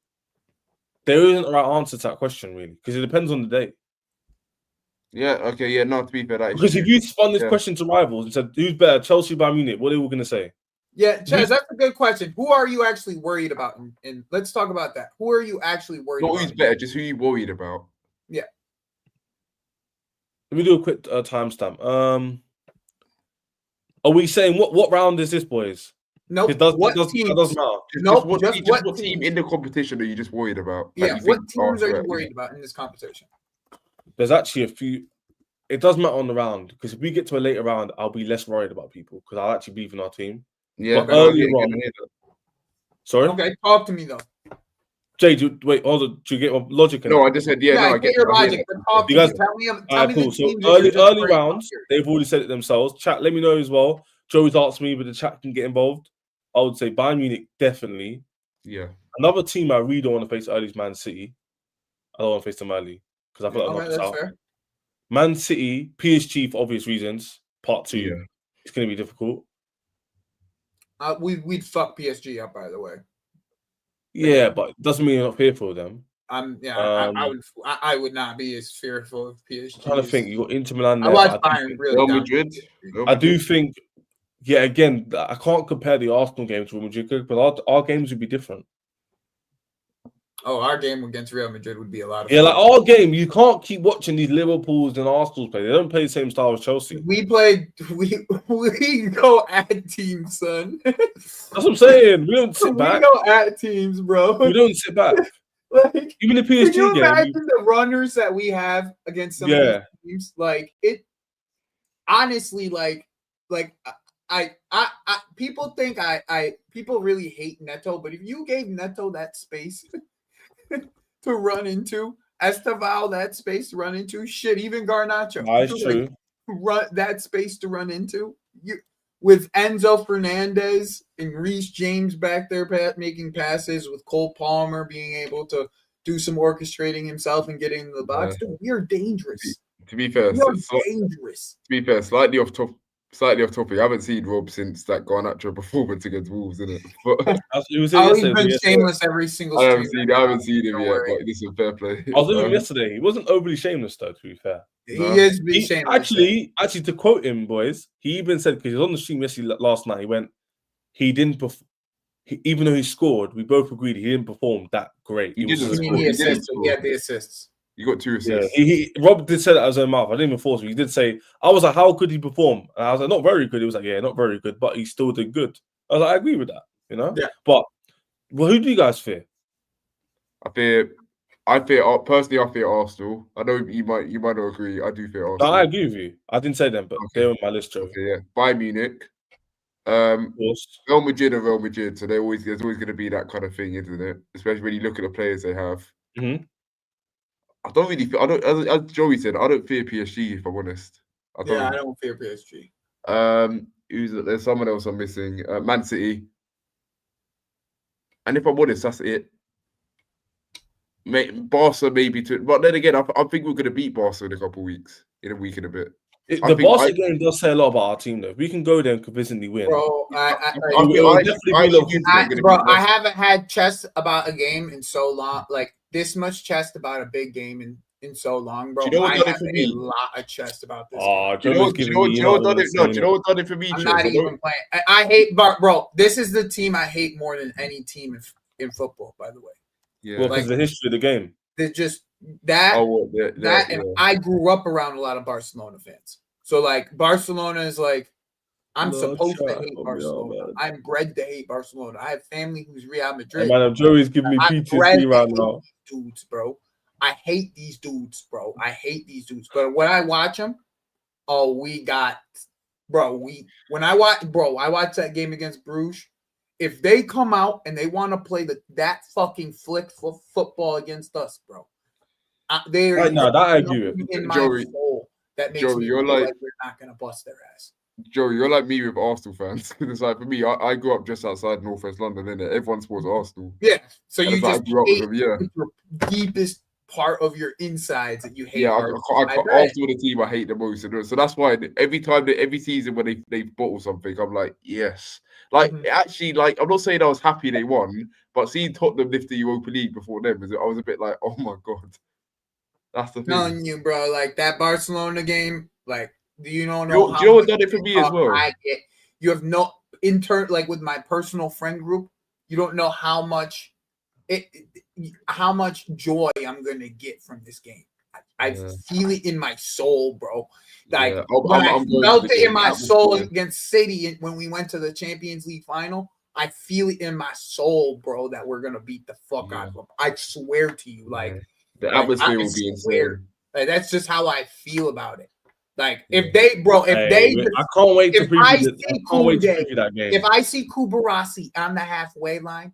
there isn't a right answer to that question, really, because it depends on the day.
Yeah, okay, yeah, no, to be fair, that is
Because
true.
if you spun this
Yeah.
question to rivals and said, who's better, Chelsea by Munich, what are they all going to say?
Yeah, Chaz, that's a good question. Who are you actually worried about? And let's talk about that. Who are you actually worried
Not
about?
who's better, just who you worried about.
Let me do a quick timestamp. Are we saying what round is this, boys?
Nope.
It does,
what
that
teams?
doesn't matter.
Nope.
Just what team
teams?
in the competition are you just worried about?
Yeah,
Like you
what
think,
teams are you
threat?
worried about in this competition?
There's actually a few. It does matter on the round because if we get to a later round, I'll be less worried about people because I'll actually believe in our team.
Yeah,
But
no,
earlier
yeah,
on-
yeah, yeah.
Sorry,
Okay, talk to me though.
Jay. Wait, hold on. Do you get my logic? In
No,
that?
I just said, yeah, no,
I
I
get
get
your
that, I hear
logic,
that.
but talk to
You guys-
me. Tell me
Alright,
the
cool. So
teams that you're just
early
worried about
rounds,
here.
they've already said it themselves. Chat, let me know as well. Joey's asked me, but the chat can get involved. I would say Bayern Munich definitely.
Yeah.
Another team I really don't want to face early is Man City. I don't want to face them early because I feel like
Okay,
knock us
that's
out.
fair.
Man City, PSG for obvious reasons. Part 2,
Yeah.
it's going to be difficult.
We'd fuck PSG up, by the way.
Yeah, but it doesn't mean you're not fearful of them.
I would not be as fearful of PSG.
I'm trying to think. You got Inter Milan
I
there.
watch
but I do
Bayern
think-
really.
Real
dominate.
Madrid.
I do think, yeah, again, I can't compare the Arsenal games with Madrid, but our games would be different.
Oh, our game against Real Madrid would be a lot of
Yeah,
fun.
like our game, you can't keep watching these Liverpools and Arsenals play. They don't play the same style as Chelsea.
We go at teams, son.
That's what I'm saying. We don't sit
We
back.
go at teams, bro.
We don't sit back.
Like,
Even the
can you
PSG game.
imagine the runners that we have against some of these teams? Like it. Honestly, I people think people really hate Neto, but if you gave Neto that space to run into, Esteval that space to run into, shit, even Garnacho,
That's true.
run that space to run into. You with Enzo Fernandez and Reece James back there making passes, with Cole Palmer being able to do some orchestrating himself and getting in the box.
Yeah.
Dude, we're dangerous.
To be fair,
We're dangerous.
slightly off topic. I haven't seen Rob since that Garnacho performance against Wolves, innit? But
He was
Oh,
here
he's
yesterday.
been
Yeah.
shameless every single
I
stream.
haven't seen him
Don't
yet.
worry.
But this is fair play.
I was with him yesterday. He wasn't overly shameless, though, to be fair.
He
No.
is being
He,
shameless.
actually, to quote him, boys, he even said, because he was on the stream yesterday last night, he went, he didn't even though he scored, we both agreed he didn't perform that great.
He
was
didn't
just-
I mean,
score.
he
He didn't
assists.
score.
He had the assists.
You got 2
Yeah,
assists.
Rob did say that out of his own mouth. I didn't even force him. He did say, I was like, how could he perform? And I was like, not very good. He was like, yeah, not very good, but he still did good. I was like, I agree with that, you know?
Yeah.
But, well, who do you guys fear?
I fear personally. I fear Arsenal. I know you might not agree. I do fear
No,
Arsenal.
I agree with you. I didn't say them, but
Okay.
they're on my list, Joey.
Okay, yeah. Bayern Munich.
Of course.
Real Madrid and Real Madrid. So there's always going to be that kind of thing, isn't it? Especially when you look at the players they have.
Mhm.
I don't really. As Joey said, I don't fear PSG. If I'm honest, I don't.
Yeah, I don't fear PSG.
There's someone else I'm missing. Man City. And if I'm honest, that's it. Barca maybe too, but then again, I think we're going to beat Barca in a week and a bit.
The
I think
Barca game does say a lot about our team, though. If we can go there and convincingly win.
Bro,
I
haven't had chess about a game in so long, like this much chest about a big game in so long, bro.
Do you know what
I
done it
have
for
a
me?
lot of chest about this.
Oh,
Do you know what done it? No, do you know what done it for me?
I'm
Chess?
not even playing. I hate, bro. This is the team I hate more than any team in football. By the way,
Yeah.
Well, because of the history of the game.
they're just that.
Oh, well,
And I grew up around a lot of Barcelona fans. So like Barcelona is like I'm supposed to hate Barcelona. I'm bred to hate Barcelona. I have family who's Real Madrid.
Hey, man, Joey's giving me PTSD right now.
Dudes, bro. I hate these dudes, bro. I hate these dudes. But when I watch them, I watch that game against Bruges. If they come out and they want to play that fucking flick football against us, bro, they are
Right now, that I agree with.
in my
Joey,
soul that makes
Joey,
me
you're
feel
like-
like we're not gonna bust their ass.
Joe, you're like me with Arsenal fans. It's like for me, I grew up just outside Northwest London, innit? Everyone supports Arsenal.
Yeah. So
And
you
it's like I
just
grew up
hate
with them, yeah.
with your deepest part of your insides that you hate.
Yeah,
Arsenal.
I
I bet.
Arsenal the team I hate the most. So that's why every season when they bottle something, I'm like, yes. Like actually, like I'm not saying I was happy they won, but seeing Tottenham lift the Europa League before them, I was a bit like, oh my god, that's the thing.
Telling you, bro, like that Barcelona game, like, do you don't
Do
know
you
how
know what
much
done it for me as well?
I get? You have no like with my personal friend group, you don't know how much how much joy I'm gonna get from this game. I
Yeah.
feel it in my soul, bro. Like
Yeah,
when I
I'm going
felt
to the
it in
game.
my
That was
soul
good.
against City when we went to the Champions League final. I feel it in my soul, bro, that we're gonna beat the fuck out of them. I swear to you, like
the
like,
atmosphere
I
will be
swear.
insane.
Like, that's just how I feel about it. Like
Yeah.
if they, bro, if
Hey,
they,
I can't wait to
if I
preview this. I
see
can't wait to
Koundé,
preview that game.
if I see Kubarasi on the halfway line,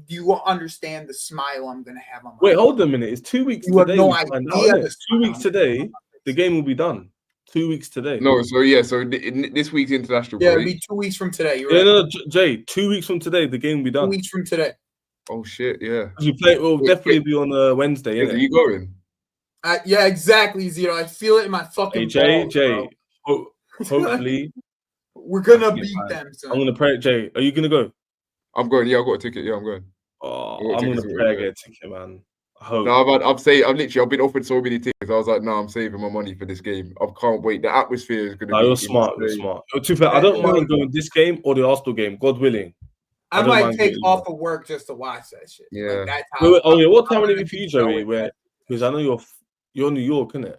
you will understand the smile I'm gonna have on my
Wait,
face.
hold a minute. It's 2 weeks
You have
today.
no
We find out,
idea
innit?
the
2 weeks
smile.
today, the game will be done. 2 weeks today.
No, so this week's international
Yeah, it'll
break.
be 2 weeks from today. You're
Yeah,
right.
no, Jay, 2 weeks from today, the game will be
2
done.
weeks from today.
Oh shit, yeah.
You play. It will
Wait,
definitely be on Wednesday,
Are
innit?
you going?
Yeah, exactly, Zero. I feel it in my fucking
Hey,
balls,
Jay.
bro.
Hopefully,
We're gonna
I
beat
can't-
them,
I'm
son.
gonna pray. Jay, are you gonna go?
I'm going. Yeah, I got a ticket. Yeah, I'm going.
Oh, I'm gonna pray I get a ticket, man. I hope.
No, I've been offered so many tickets. I was like, no, I'm saving my money for this game. I can't wait. The atmosphere is gonna
No,
be
you're smart. You're
insane.
smart. To be fair, I don't mind going this game or the Arsenal game. God willing.
I
don't
might
mind
take
getting
off of work just to watch that shit.
Yeah.
Like, that's how.
Oh yeah, what time
I'm
will it
gonna
be for you,
keep
Joey?
going,
Where
man.
because I know you're New York, innit?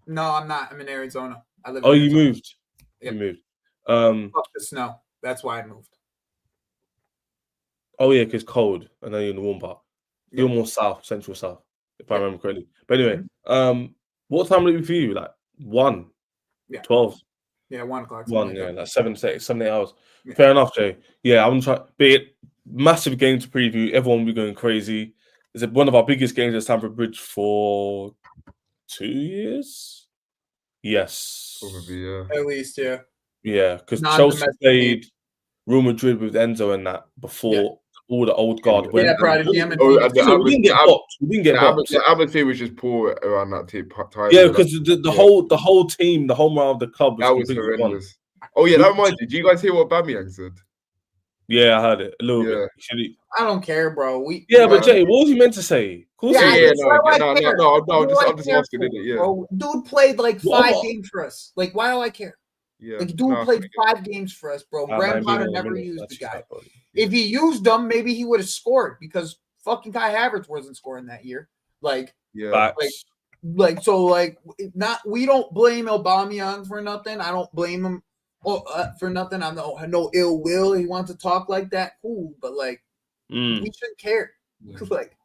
No, I'm not. I'm in Arizona. I live.
Oh,
in
you
Arizona.
moved.
Yep.
You moved.
Fuck the snow. That's why I moved.
Oh yeah, because cold. I know you're in the warm part. You're
Yep.
more south, central south, if I
Yep.
remember correctly. But anyway, what time will it be for you? Like 1,
Yeah.
12,
Yeah, 1 o'clock.
1, yeah, like 7, 8 hours.
Yeah.
Fair enough, Jay. Yeah, I'm gonna try. Be it massive game to preview. Everyone will be going crazy. It's one of our biggest games at Stamford Bridge for 2 years. Yes,
Probably, yeah.
At least, yeah.
Yeah, because Chelsea
Non-domestic
played
game.
Real Madrid with Enzo and that before all the old guard went.
Yeah, Prodigy. I'm in
Oh,
Phoenix.
and the
Listen, we didn't get boxed. We didn't get boxed.
The atmosphere was just poor around that time.
Yeah, because the whole team, the whole morale of the club was
that was
completely gone.
horrendous. Oh yeah, that reminds me. Do you guys hear what Bamiyang said?
Yeah, I heard it a little
Yeah.
bit.
I don't care, bro.
Yeah, but Jay, what was he meant to say? Of course
Yeah,
he
yeah,
was.
no, I'm just asking, innit? Yeah.
Bro, dude played like
What
5
about-
games for us. Like, why do I care?
Yeah.
Like, dude
No,
played 5 games for us, bro. Graham Potter never used the guy. If he used them, maybe he would have scored because fucking Kai Havertz wasn't scoring that year. Like,
yeah.
not we don't blame Aubameyang for nothing. I don't blame him for nothing. I no ill will. He wants to talk like that, cool, but like we shouldn't care. Like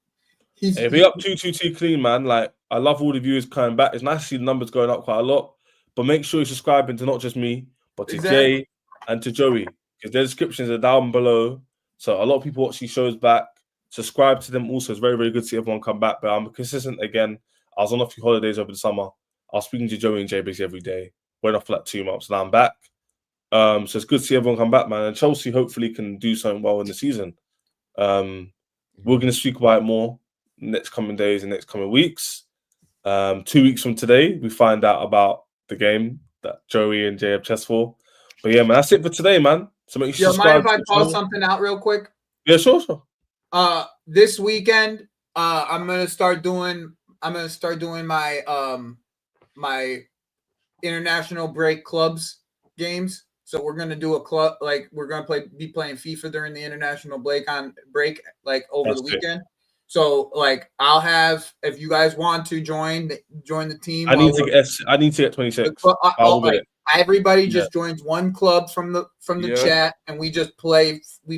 if he up 2-2-2 clean, man. Like I love all the viewers coming back. It's nice to see the numbers going up quite a lot. But make sure you're subscribing to not just me, but to Jay and to Joey, because their descriptions are down below. So a lot of people watch these shows back. Subscribe to them also. It's very, very good to see everyone come back. But I'm consistent again. I was on a few holidays over the summer. I was speaking to Joey and Jay basically every day. Went off for like 2 months. Now I'm back. So it's good to see everyone come back, man. And Chelsea hopefully can do something well in the season. We're going to speak about it more next coming days and next coming weeks. 2 weeks from today, we find out about the game that Joey and Jay have chess for. But yeah, man, that's it for today, man. So make sure you subscribe.
Mind if I call something out real quick?
Yeah, sure.
This weekend, I'm gonna start doing my my international break clubs games. So we're gonna do a club, like we're gonna be playing FIFA during the international break like over the weekend. So like I'll have, if you guys want to join the team.
I need to get 26.
Everybody just joins one club from the chat, and we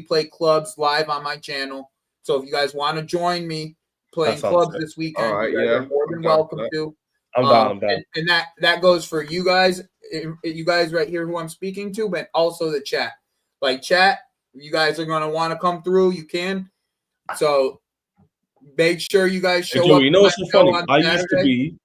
play clubs live on my channel. So if you guys want to join me playing clubs this weekend, you guys are more than welcome to.
I'm down.
And that goes for you guys right here who I'm speaking to, but also the chat. Like chat, you guys are gonna want to come through, you can. So make sure you guys show up.
You know what's so funny? I used to be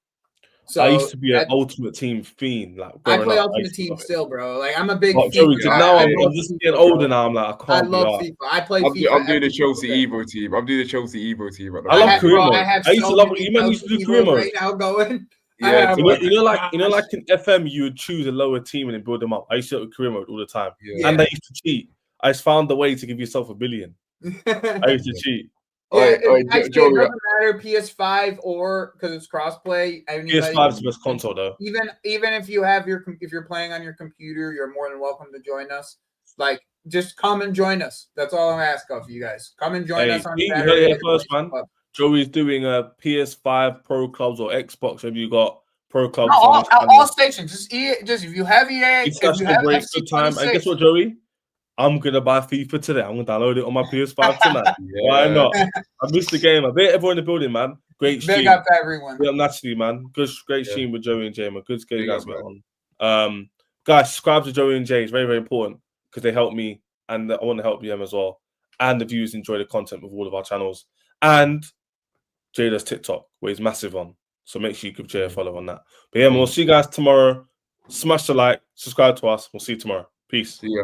So
I used to be an
that-
Ultimate Team fiend. Like
I
growing
play
up, I
Ultimate
used to
Team
love it.
still, bro. Like I'm a big
But
FIFA
Joey,
guy.
now
I
I'm
love
just
FIFA,
getting
bro.
older now. I'm like, I
I
can't be
love
arsed.
FIFA. I play
I'm,
FIFA.
I'm doing
every
the Chelsea
single day.
Evo team. I'm doing the Chelsea Evo team. At the
I love
moment.
career
bro,
mode.
I have
I used to
so
love
many
you man used to do
Chelsea
career
Evos
mode.
right now going. I
Yeah,
have,
You know, like in FM, you would choose a lower team and then build them up. I used to do career mode all the time,
yeah.
and I used to cheat. I just found the way to give yourself $1 billion. I used to cheat.
Yeah,
Oi,
actually,
Joey,
it doesn't matter PS5 or because it's crossplay. Anybody,
PS5 is the best console though.
even if you have if you're playing on your computer, you're more than welcome to join us. Like, just come and join us. That's all I'm asking of you guys. Come and join
Hey,
us on
you heard it
Saturday.
here first, man. Joey's doing a PS5 Pro Clubs or Xbox. Have you got Pro Clubs?
No,
on his
all
channel?
stations. Just if you have EA, if
It's
you have
break,
FC
good time. And guess
26,
what, Joey? I'm gonna buy FIFA today. I'm gonna download it on my PS5 tonight. Why
Yeah.
not? I missed the game. I bet everyone in the building, man. Great stream.
big up to everyone.
Yeah, naturally, man. Good, great
Yeah.
stream with Joey and Jay, man. Good to get you
Big
guys
up,
met
man.
on. Guys, subscribe to Joey and Jay. It's very, very important because they help me, and I want to help them as well. And the viewers enjoy the content with all of our channels. And Jay does TikTok, where he's massive on. So make sure you give Jay a follow on that. But yeah, man, we'll see you guys tomorrow. Smash the like, subscribe to us. We'll see you tomorrow. Peace.
See ya.